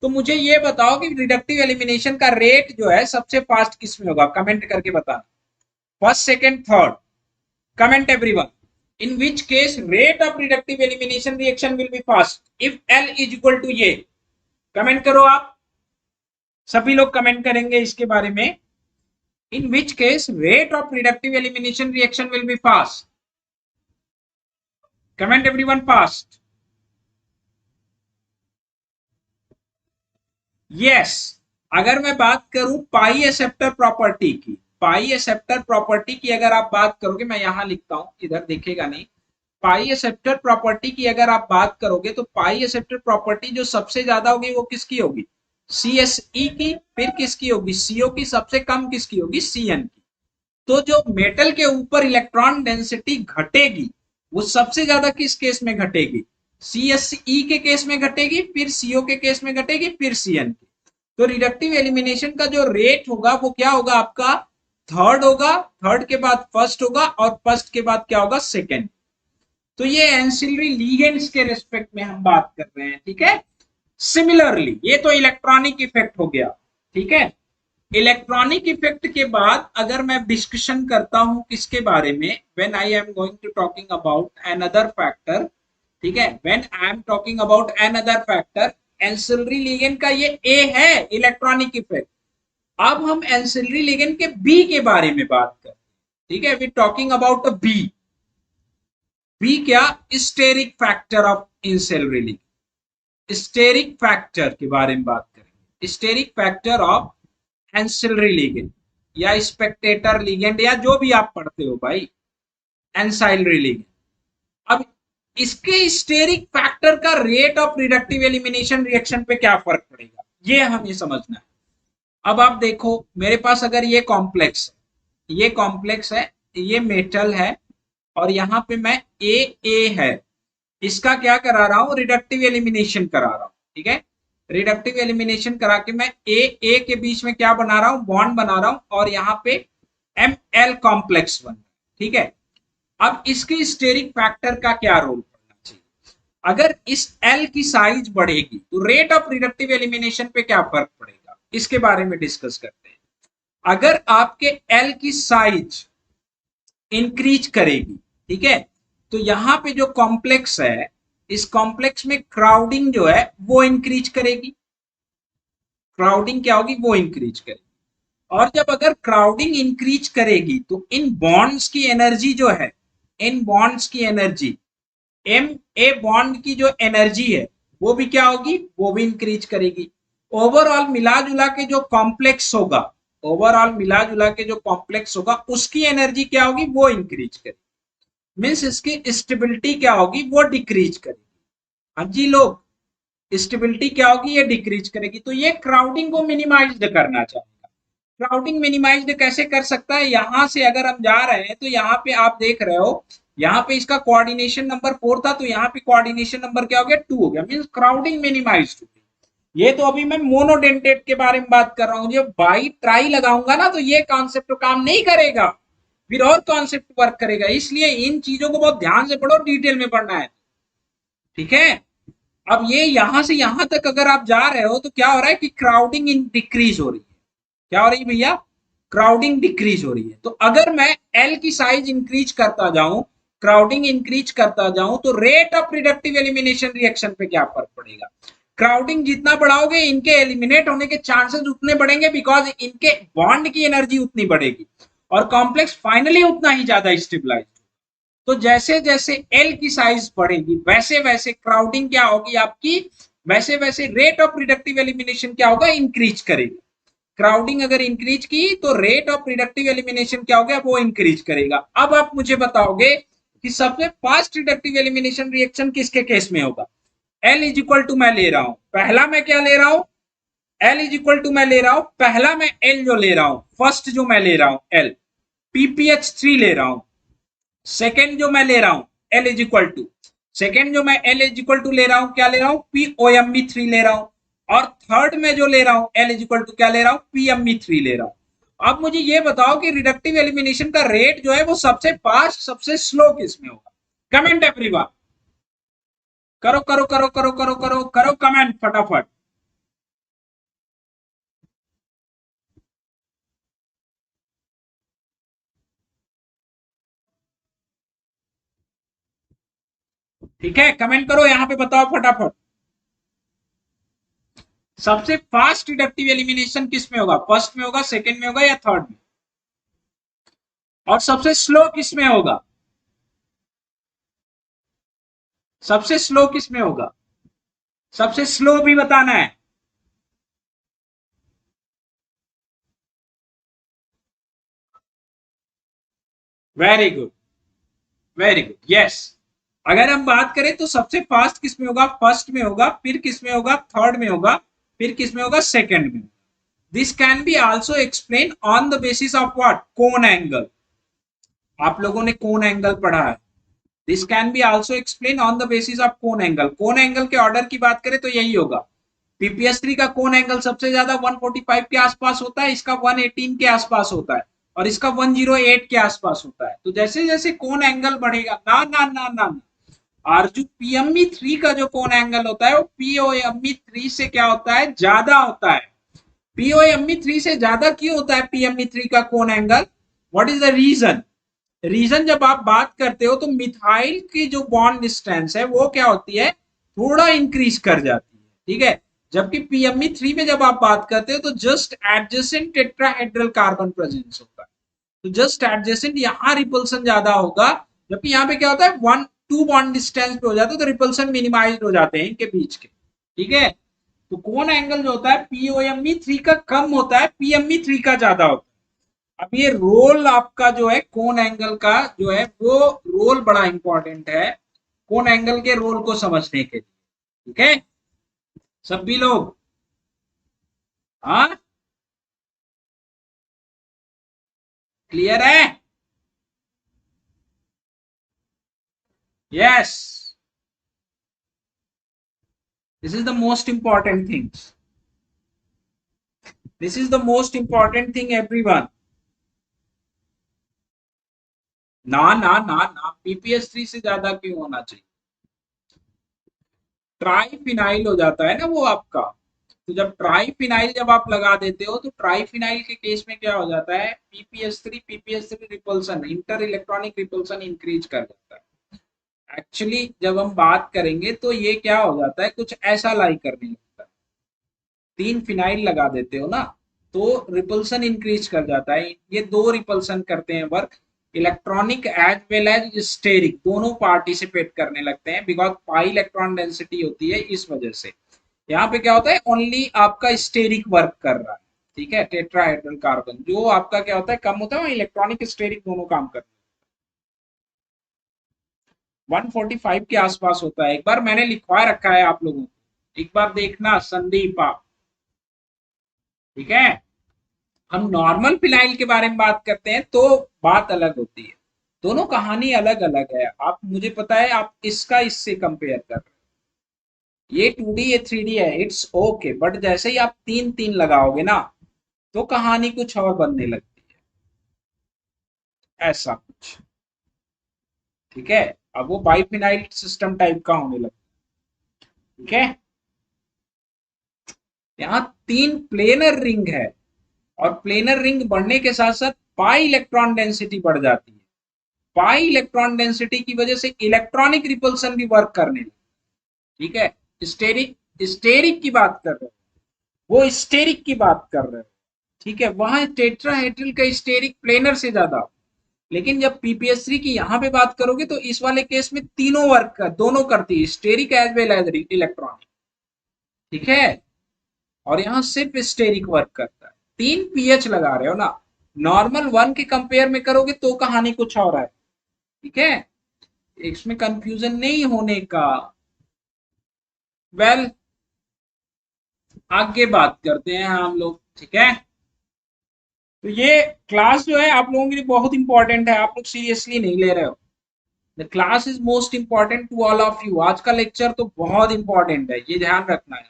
तो मुझे ये बताओ कि रिडक्टिव एलिमिनेशन का रेट जो है सबसे फास्ट किस में होगा, कमेंट करके बताना, first second third, comment everyone. In which case rate of reductive elimination reaction will be fast if L is equal to ये, कमेंट करो आप, सभी लोग कमेंट करेंगे इसके बारे में। In which case rate of reductive elimination reaction will be fast, comment everyone fast, yes। अगर मैं बात करूं पाई एक्सेप्टर प्रॉपर्टी की, पाई एक्सेप्टर प्रॉपर्टी की अगर आप बात करोगे, मैं यहां लिखता हूं, इधर देखेगा नहीं, पाई एक्सेप्टर प्रॉपर्टी की अगर आप बात करोगे तो पाई एक्सेप्टर प्रॉपर्टी जो सबसे ज्यादा होगी वो किसकी होगी, सी एस ई की, फिर किसकी होगी, सीओ की, सबसे कम किसकी होगी, सी एन की। तो जो मेटल के ऊपर इलेक्ट्रॉन डेंसिटी घटेगी वो सबसे ज्यादा किस केस में घटेगी, सी एस ई के केस में घटेगी, फिर सीओ के केस में घटेगी, फिर सी एन की। तो रिडक्टिव एलिमिनेशन का जो रेट होगा वो क्या होगा आपका, थर्ड होगा, थर्ड के बाद फर्स्ट होगा, और फर्स्ट के बाद क्या होगा, सेकेंड। तो ये एंसिलरी लीगेंड्स के रेस्पेक्ट में हम बात कर रहे हैं, ठीक है। सिमिलरली ये तो इलेक्ट्रॉनिक इफेक्ट हो गया, ठीक है। इलेक्ट्रॉनिक इफेक्ट के बाद अगर मैं डिस्कशन करता हूं किसके बारे में, when I am going to talking about another factor, ठीक है, when I am talking about another factor, ancillary ligand का ये ए है इलेक्ट्रॉनिक इफेक्ट। अब हम एंसिलरी लिगेंड के बी के बारे में बात करें, ठीक है, we talking about B. B क्या, steric factor of ancillary ligand, steric factor के बारे में बात करेंगे, steric factor of ancillary ligand या स्पेक्टेटर लिगेंड या जो भी आप पढ़ते हो भाई, एंसाइलरी लिगेंड। अब इसके स्टेरिक फैक्टर का rate of reductive elimination reaction पे क्या फर्क पड़ेगा, ये हमें समझना है। अब आप देखो मेरे पास अगर ये कॉम्प्लेक्स है, ये कॉम्प्लेक्स है, ये मेटल है, और यहाँ पे मैं ए है, इसका क्या करा रहा हूं, रिडक्टिव एलिमिनेशन करा रहा हूं। ठीक है, रिडक्टिव एलिमिनेशन करा के मैं ए के बीच में क्या बना रहा हूं, बॉन्ड बना रहा हूं, और यहाँ पे एम एल कॉम्प्लेक्स बन। ठीक है, अब इसके स्टेरिक फैक्टर का क्या रोल पड़ना चाहिए, अगर इस एल की साइज बढ़ेगी तो रेट ऑफ रिडक्टिव एलिमिनेशन पे क्या फर्क पड़ेगा, इसके बारे में डिस्कस करते हैं। अगर आपके एल की साइज इंक्रीज करेगी, ठीक है, तो यहां पे जो कॉम्प्लेक्स है, इस कॉम्प्लेक्स में क्राउडिंग जो है वो इंक्रीज करेगी। क्राउडिंग क्या होगी, वो इंक्रीज करेगी। और जब अगर क्राउडिंग इंक्रीज करेगी तो इन बॉन्ड्स की एनर्जी जो है, इन बॉन्ड्स की एनर्जी, एम ए बॉन्ड की जो एनर्जी है वो भी क्या होगी, वो भी इंक्रीज करेगी। ओवरऑल मिला जुला के जो कॉम्प्लेक्स होगा, ओवरऑल मिला जुला के जो कॉम्प्लेक्स होगा उसकी एनर्जी क्या होगी, वो इंक्रीज करेगी। मीन्स इसकी स्टेबिलिटी क्या होगी, वो डिक्रीज करेगी। हाँ जी लोग, स्टेबिलिटी क्या होगी, ये डिक्रीज करेगी। तो ये क्राउडिंग को मिनिमाइज करना चाहेगा। क्राउडिंग मिनिमाइज कैसे कर सकता है, यहां से अगर हम जा रहे हैं तो यहाँ पे आप देख रहे हो, यहाँ पे इसका कोऑर्डिनेशन नंबर 4 था, तो यहाँ पे कोऑर्डिनेशन नंबर क्या हो गया, 2 हो गया। मीन्स क्राउडिंग मिनिमाइज हो गई। ये तो अभी मैं मोनोडेंटेट के बारे में बात कर रहा हूँ, जब बाई ट्राई लगाऊंगा ना तो ये कॉन्सेप्ट काम नहीं करेगा, फिर और कॉन्सेप्ट वर्क करेगा। इसलिए इन चीजों को बहुत ध्यान से पढ़ो, डिटेल में पढ़ना है। ठीक है, अब ये यहां से यहां तक अगर आप जा रहे हो तो क्या हो रहा है कि क्राउडिंग डिक्रीज हो रही है। क्या हो रही है भैया, क्राउडिंग डिक्रीज हो रही है। तो अगर मैं एल की साइज इंक्रीज करता जाऊं, क्राउडिंग इंक्रीज करता जाऊं, तो rate of reductive elimination reaction पे क्या फर्क पड़ेगा। क्राउडिंग जितना बढ़ाओगे इनके एलिमिनेट होने के चांसेस उतने बढ़ेंगे, बिकॉज इनके बॉन्ड की एनर्जी उतनी बढ़ेगी और कॉम्प्लेक्स फाइनली उतना ही ज्यादा स्टेबलाइज। तो जैसे जैसे एल की साइज बढ़ेगी वैसे वैसे क्राउडिंग क्या होगी आपकी, वैसे वैसे रेट ऑफ रिडक्टिव एलिमिनेशन क्या होगा, इंक्रीज करेगी। क्राउडिंग अगर इंक्रीज की तो रेट ऑफ रिडक्टिव एलिमिनेशन क्या हो गया, वो इंक्रीज करेगा। अब आप मुझे बताओगे कि सबसे फास्ट रिडक्टिव एलिमिनेशन रिएक्शन किसके केस में होगा। एल इज इक्वल टू मैं ले रहा हूं, पहला मैं क्या ले रहा हूं, एल इज इक्वल टू मैं ले रहा हूं, पहला मैं एल जो ले रहा हूं, फर्स्ट जो मैं ले रहा हूं एल, पीपीएच3 ले रहा हूं। सेकेंड जो मैं ले रहा हूं L is equal to, second जो मैं एल इज इक्वल टू ले रहा हूं, क्या ले रहा हूं, POMe3 ले रहा हूं। और थर्ड में जो ले रहा हूं एल इज इक्वल टू क्या ले रहा हूं, PMe3 ले रहा हूं। अब मुझे ये बताओ कि रिडक्टिव एलिमिनेशन का रेट जो है वो सबसे फास्ट सबसे स्लो किस में होगा। कमेंट एवरीवन, करो करो करो करो करो करो करो कमेंट फटाफट। ठीक है, कमेंट करो यहां पे, बताओ फटाफट। सबसे फास्ट रिडक्टिव एलिमिनेशन किस में होगा, फर्स्ट में होगा, सेकंड में होगा, या थर्ड में। और सबसे स्लो किस में होगा, सबसे स्लो किस में होगा, सबसे स्लो भी बताना है। Very good, very good, yes. अगर हम बात करें तो सबसे फास्ट किस में होगा, फर्स्ट में होगा, फिर किस में होगा, थर्ड में होगा, फिर किस में होगा, सेकंड में। This can be also explain on the basis of what, cone angle. आप लोगों ने कोन एंगल पढ़ा है। This can be also explain on the basis of cone angle. Cone angle के ऑर्डर की बात करें तो यही होगा। पीपीएस3 का कोन एंगल सबसे ज्यादा 145 के आसपास होता है, इसका 118 के आसपास होता है, और इसका 108 के आसपास होता है। तो जैसे जैसे कोन एंगल बढ़ेगा, ना ना ना ना, और जो PMe3 का जो कोन एंगल होता है वो POMe3 से क्या होता है, ज्यादा होता है। POMe3 से ज्यादा क्यों होता है PMe3 का cone angle, what is the reason. Reason जब आप बात करते हो तो मिथाइल की जो बॉन्ड डिस्टेंस है वो क्या होती है, थोड़ा इंक्रीज कर जाती है। ठीक है, जबकि PMe3 में जब आप बात करते हो तो just adjacent tetrahedral carbon presence होता है, तो जस्ट एडजेसेंट यहाँ रिपल्सन ज्यादा होगा। जबकि यहाँ पे क्या होता है, 1-2 बॉन्ड डिस्टेंस पे हो जाता है तो रिपल्सन मिनिमाइज हो जाते हैं इनके बीच के। ठीक है, तो कोन एंगल जो होता है POMe3 का कम होता है, PMe3 का ज्यादा होता है। अब ये रोल आपका जो है कोन एंगल का जो है वो रोल बड़ा इंपॉर्टेंट है। कोन एंगल के रोल को समझने के लिए। ठीक है सभी लोग, हाँ क्लियर है? Yes, this is the most important things, this is the most important thing everyone. ना ना ना ना, पीपीएस 3 से ज्यादा क्यों होना चाहिए? ट्राइफिनाइल हो जाता है ना वो आपका। तो जब ट्राइफिनाइल जब आप लगा देते हो तो ट्राइफिनाइल के केस में क्या हो जाता है, PPS 3 repulsion, inter electronic repulsion increase कर जाता है। एक्चुअली जब हम बात करेंगे तो ये क्या हो जाता है, कुछ ऐसा लाई करने लगता है। 3 फिनाइल लगा देते हो ना तो रिपल्सन इंक्रीज कर जाता है। ये दो रिपल्सन करते हैं work, electronic as well as steric, दोनों पार्टिसिपेट करने लगते हैं बिकॉज पाई इलेक्ट्रॉन डेंसिटी होती है, इस वजह से यहाँ पे क्या होता है, ओनली आपका स्टेरिक वर्क कर रहा है। ठीक है, टेट्राहेड्रल कार्बन जो आपका क्या होता है कम होता है, इलेक्ट्रॉनिक स्टेरिक दोनों काम करते हैं। 145 के आसपास होता है, एक बार मैंने लिखवा रखा है आप लोगों को, एक बार देखना संदीप आप। ठीक है, हम नॉर्मल फिनाइल के बारे में बात करते हैं तो बात अलग होती है, दोनों कहानी अलग अलग है। आप मुझे पता है आप इसका इससे कंपेयर कर रहे हो, ये 2D ये 3D है, इट्स ओके, बट जैसे ही आप 3 3 लगाओगे ना तो कहानी कुछ और बनने लगती है, ऐसा कुछ। ठीक है, अब वो बाइफिनाइल सिस्टम टाइप का होने लगता है। ठीक है, यहाँ 3 प्लेनर रिंग है और प्लेनर रिंग बढ़ने के साथ साथ पाई इलेक्ट्रॉन डेंसिटी बढ़ जाती है। पाई इलेक्ट्रॉन डेंसिटी की वजह से इलेक्ट्रॉनिक रिपल्सन भी वर्क करने लगे। ठीक है, स्टेरिक, स्टेरिक की बात कर रहे हैं, वो स्टेरिक की बात कर रहे हैं। ठीक है, वहां टेट्राहेड्रल का स्टेरिक प्लेनर से ज्यादा। लेकिन जब पीपीएस 3 की यहाँ पे बात करोगे तो इस वाले केस में तीनों वर्क कर, दोनों करती है, steric as well as electronic. ठीक है, और यहाँ सिर्फ स्टेरिक वर्क करता है। 3 पीएच लगा रहे हो ना, नॉर्मल 1 के कंपेयर में करोगे तो कहानी कुछ और है। ठीक है, इसमें कंफ्यूजन नहीं होने का। वेल well, आगे बात करते हैं हम लोग। ठीक है, तो ये क्लास जो है आप लोगों के लिए बहुत इंपॉर्टेंट है, आप लोग सीरियसली नहीं ले रहे हो। The class is most important to all of you. आज का लेक्चर तो बहुत इंपॉर्टेंट है, ये ध्यान रखना है।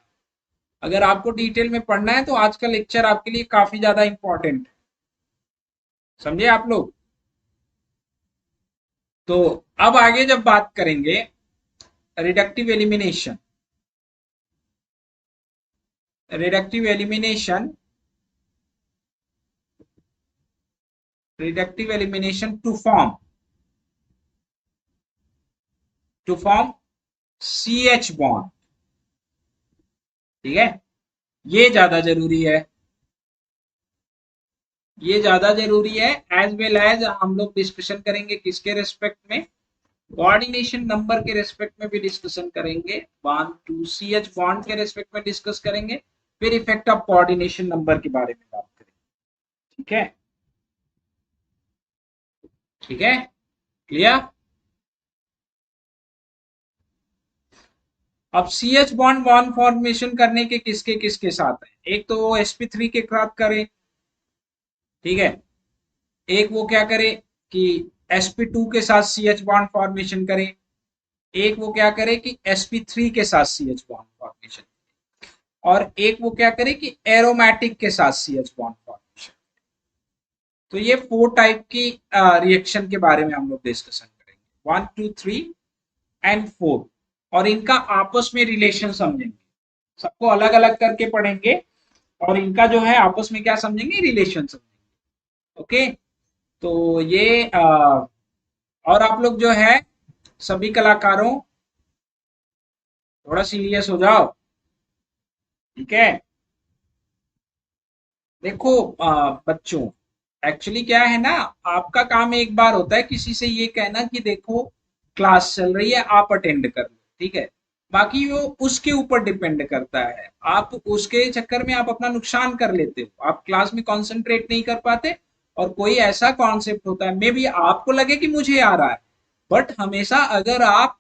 अगर आपको डिटेल में पढ़ना है तो आज का लेक्चर आपके लिए काफी ज्यादा इंपॉर्टेंट है, समझे आप लोग। तो अब आगे जब बात करेंगे reductive elimination, reductive elimination, reductive elimination to form CH bond. ठीक है, ये ज्यादा जरूरी है, ये ज्यादा जरूरी है। एज वेल एज हम लोग डिस्कशन करेंगे किसके रेस्पेक्ट में, कोऑर्डिनेशन नंबर के रेस्पेक्ट में भी डिस्कशन करेंगे, 1 2 CH बॉन्ड के रेस्पेक्ट में डिस्कस करेंगे, फिर इफेक्ट ऑफ कोऑर्डिनेशन नंबर के बारे में बात करेंगे। ठीक है, ठीक है, क्लियर। अब CH बॉन्ड बॉन्ड फॉर्मेशन करने के किसके किसके साथ है, एक तो वो sp3 के साथ करे। ठीक है, एक वो क्या करे कि sp2 के साथ CH बॉन्ड फॉर्मेशन करे, एक वो क्या करे कि sp3 के साथ CH बॉन्ड फॉर्मेशन, और एक वो क्या करे कि एरोमेटिक के साथ CH बॉन्ड फॉर्मेशन। तो ये 4 टाइप की रिएक्शन के बारे में हम लोग डिस्कशन करेंगे, 1 2 3 एंड 4, और इनका आपस में रिलेशन समझेंगे, सबको अलग अलग करके पढ़ेंगे और इनका जो है आपस में क्या समझेंगे, रिलेशन समझेंगे। ओके, तो ये और आप लोग जो है सभी कलाकारों थोड़ा सीरियस हो जाओ। ठीक है, देखो बच्चों, एक्चुअली क्या है ना, आपका काम एक बार होता है किसी से ये कहना कि देखो क्लास चल रही है आप अटेंड कर लो। ठीक है, बाकी वो उसके ऊपर डिपेंड करता है, आप उसके चक्कर में आप अपना नुकसान कर लेते हो, आप क्लास में कंसंट्रेट नहीं कर पाते, और कोई ऐसा कॉन्सेप्ट होता है मे बी आपको लगे कि मुझे आ रहा है, बट हमेशा अगर आप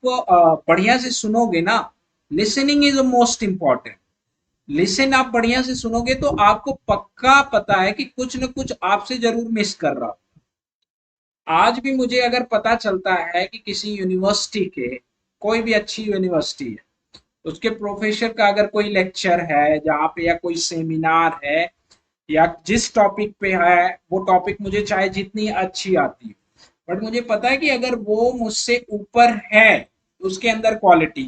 बढ़िया से सुनोगे ना, listening is most important. Listen आप बढ़िया से सुनोगे तो आपको पक्का पता है कि कुछ न कुछ आपसे जरूर मिस कर रहा हो। आज भी मुझे अगर पता चलता है कि किसी यूनिवर्सिटी के, कोई भी अच्छी यूनिवर्सिटी है, उसके प्रोफेसर का अगर कोई लेक्चर है जहाँ पे, या कोई सेमिनार है, या जिस टॉपिक पे है वो टॉपिक मुझे चाहे जितनी अच्छी आती है, बट मुझे पता है कि अगर वो मुझसे ऊपर है तो उसके अंदर क्वालिटी,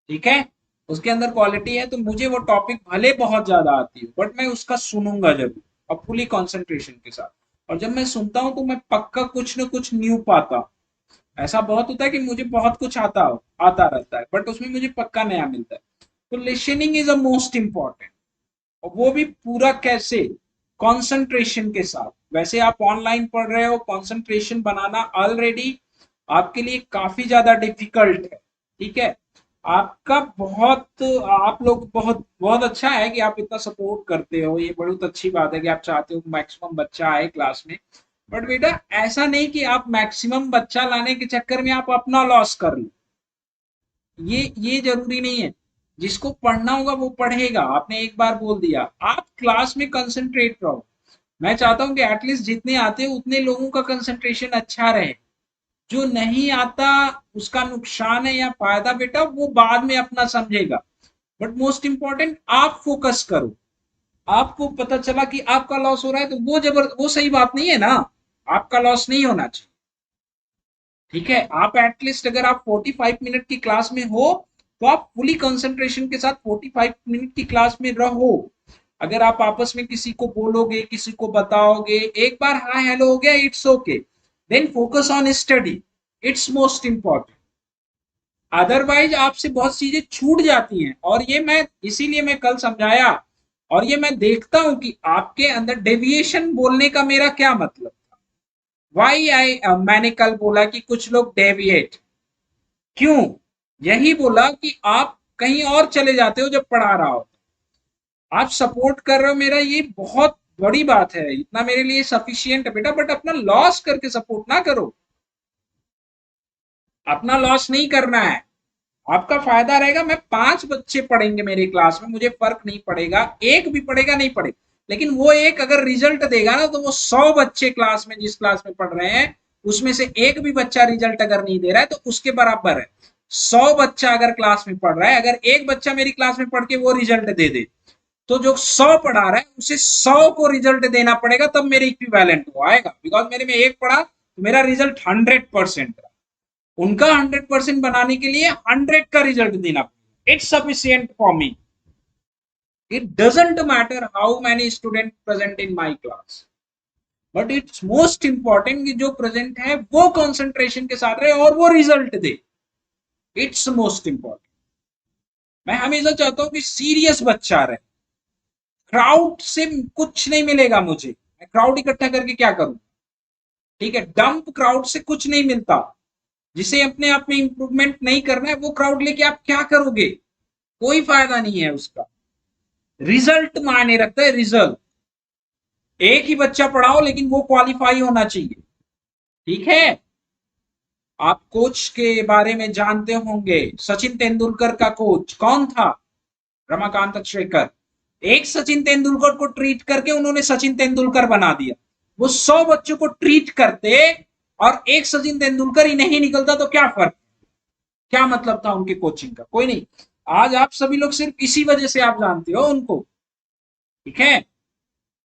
ठीक है, उसके अंदर क्वालिटी है, तो मुझे वो टॉपिक भले बहुत ज्यादा आती है बट मैं उसका सुनूंगा जरूर और फुली कंसंट्रेशन के साथ। और जब मैं सुनता हूँ तो मैं पक्का कुछ न कुछ न्यू पाता हूँ। ऐसा बहुत होता है कि मुझे बहुत कुछ आता रहता है बट उसमें मुझे पक्का नया मिलता है। तो listening is a most important, और वो भी पूरा कैसे, कंसंट्रेशन के साथ। वैसे आप ऑनलाइन पढ़ रहे हो, कंसंट्रेशन बनाना ऑलरेडी आपके लिए काफी ज्यादा डिफिकल्ट है, ठीक है। आपका बहुत, आप लोग बहुत बहुत अच्छा है कि आप इतना सपोर्ट करते हो, ये बहुत अच्छी बात है कि आप चाहते हो मैक्सिमम बच्चा आए क्लास में। बट बेटा ऐसा नहीं कि आप मैक्सिमम बच्चा लाने के चक्कर में आप अपना लॉस कर लो, ये जरूरी नहीं है। जिसको पढ़ना होगा वो पढ़ेगा, आपने एक बार बोल दिया, आप क्लास में कंसंट्रेट रहो। मैं चाहता हूं कि एटलीस्ट जितने आते हैं उतने लोगों का कंसंट्रेशन अच्छा रहे। जो नहीं आता उसका नुकसान है या फायदा बेटा वो बाद में अपना समझेगा, बट मोस्ट इंपॉर्टेंट आप फोकस करो। आपको पता चला कि आपका लॉस हो रहा है तो वो सही बात नहीं है ना, आपका लॉस नहीं होना चाहिए, ठीक है। आप एटलीस्ट अगर आप 45 मिनट की क्लास में हो तो आप फुली कंसंट्रेशन के साथ 45 मिनट की क्लास में रहो। अगर आप आपस में किसी को बोलोगे, किसी को बताओगे, एक बार हाँ हेलो हो गया, it's okay, then focus on study, it's most important. Otherwise आपसे बहुत चीजें छूट जाती हैं, और ये मैं इसीलिए मैं कल समझाया, और ये मैं देखता हूं कि आपके अंदर डेविएशन बोलने का मेरा क्या मतलब था। वाई आई मैंने कल बोला कि कुछ लोग डेविएट, क्यों, यही बोला कि आप कहीं और चले जाते हो जब पढ़ा रहा हो। आप सपोर्ट कर रहे हो मेरा, ये बहुत बड़ी बात है, इतना मेरे लिए सफिशियंट है बेटा, बट अपना लॉस करके सपोर्ट ना करो। अपना लॉस नहीं करना है, आपका फायदा रहेगा। मैं 5 बच्चे पढ़ेंगे मेरी क्लास में, मुझे फर्क नहीं पड़ेगा, एक भी पढ़ेगा नहीं पढ़ेगा, लेकिन वो एक अगर रिजल्ट देगा ना तो वो 100 बच्चे क्लास में, जिस क्लास में पढ़ रहे हैं उसमें से एक भी बच्चा रिजल्ट अगर नहीं दे रहा है तो उसके बराबर है। 100 बच्चा अगर क्लास में पढ़ रहा है, अगर एक बच्चा मेरी क्लास में पढ़ के वो रिजल्ट दे दे, तो जो 100 पढ़ा रहा है उसे 100 को रिजल्ट देना पड़ेगा, तब मेरे इक्विवेलेंट हो आएगा, बिकॉज मेरे में एक पढ़ा तो मेरा रिजल्ट 100% रहा। उनका 100% बनाने के लिए 100 का रिजल्ट देना पड़ेगा। It's sufficient for me, it doesn't matter how many student present in my class, but it's most important कि जो प्रेजेंट है वो कंसंट्रेशन के साथ रहे और वो result they, it's most important. मैं हमेशा चाहता हूं कि सीरियस बच्चा रहे। क्राउड से कुछ नहीं मिलेगा मुझे, मैं क्राउड इकट्ठा करके क्या करूं, ठीक है। डंप क्राउड से कुछ नहीं मिलता, जिसे अपने आप में इंप्रूवमेंट नहीं करना है वो क्राउड लेके आप क्या करोगे, कोई फायदा नहीं है उसका। रिजल्ट मायने रखता है, रिजल्ट। एक ही बच्चा पढ़ाओ लेकिन वो क्वालिफाई होना चाहिए, ठीक है। आप कोच के बारे में जानते होंगे, सचिन तेंदुलकर का कोच कौन था, रमाकांत अचरेकर। एक सचिन तेंदुलकर को ट्रीट करके उन्होंने सचिन तेंदुलकर बना दिया। वो 100 बच्चों को ट्रीट करते और एक सचिन तेंदुलकर ही नहीं निकलता तो क्या फर्क, क्या मतलब था उनके कोचिंग का, कोई नहीं। आज आप सभी लोग सिर्फ इसी वजह से आप जानते हो उनको, ठीक है।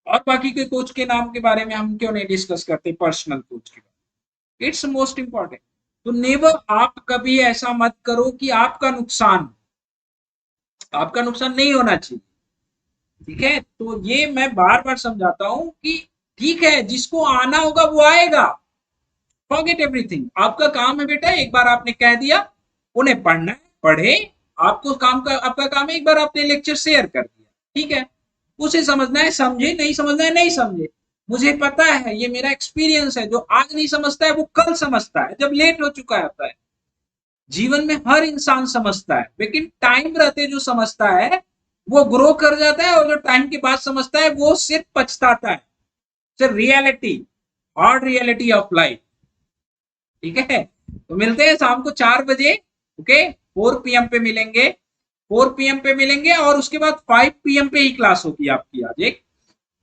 और बाकी के कोच के नाम के बारे में हम क्यों नहीं डिस्कस करते, पर्सनल कोच के बारे में, इट्स मोस्ट इंपॉर्टेंट। तो नेवर आप कभी ऐसा मत करो कि आपका नुकसान नहीं होना चाहिए, ठीक है। तो ये मैं बार बार समझाता हूं कि ठीक है, जिसको आना होगा वो आएगा, फॉरगेट एवरीथिंग। आपका काम है बेटा, एक बार आपने कह दिया, उन्हें पढ़ना है पढ़े, आपको आपका काम है, एक बार आपने लेक्चर शेयर कर दिया, ठीक है। उसे समझना है समझे, नहीं समझना है नहीं समझे। मुझे पता है, ये मेरा एक्सपीरियंस है, जो आज नहीं समझता है वो कल समझता है जब लेट हो चुका होता है। जीवन में हर इंसान समझता है, लेकिन टाइम रहते जो समझता है वो ग्रो कर जाता है, और जो टाइम के बाद समझता है वो सिर्फ पछताता है। Reality, hard reality of life, ठीक है। तो मिलते हैं शाम को 4 बजे। ओके, 4 PM पे मिलेंगे। 4 PM पे मिलेंगे और उसके बाद 5 PM पे ही क्लास होगी आपकी आज एक।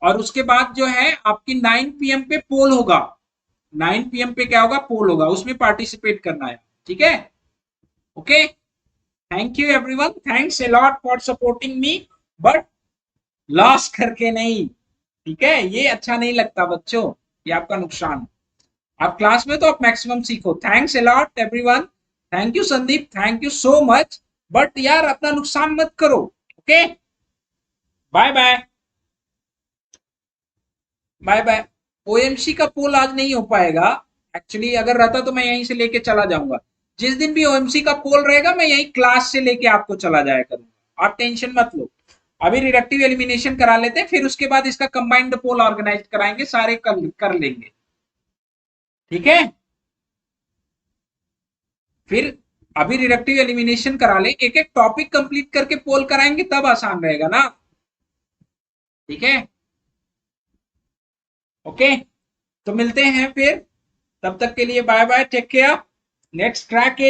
और उसके बाद जो है आपकी 9 PM पे पोल होगा। 9 PM पे क्या होगा, पोल होगा, उसमें पार्टिसिपेट करना है। ठीक है, okay. Thank you everyone, thanks a lot for supporting me, but loss करके नहीं। ठीक है, ये अच्छा नहीं लगता बच्चों, ये आपका नुकसान। आप क्लास में तो आप मैक्सिमम सीखो। Thanks a lot everyone. Thank you Sandeep, thank you so much. But यार अपना नुकसान मत करो। Okay, bye bye. Bye bye. OMC का पोल आज नहीं हो पाएगा। एक्चुअली अगर रहता तो मैं यहीं से लेके चला जाऊंगा। जिस दिन भी ओएमसी का पोल रहेगा मैं यहीं क्लास से लेके आपको चला जाया करूंगा, आप टेंशन मत लो। अभी रिडक्टिव एलिमिनेशन करा लेते हैं, फिर उसके बाद इसका कंबाइंड पोल ऑर्गेनाइज कराएंगे, सारे कर लेंगे। ठीक है, फिर अभी रिडक्टिव एलिमिनेशन करा ले, एक एक टॉपिक कंप्लीट करके पोल कराएंगे, तब आसान रहेगा ना। ठीक है, ओके। तो मिलते हैं फिर, तब तक के लिए bye bye, take care. Let's crack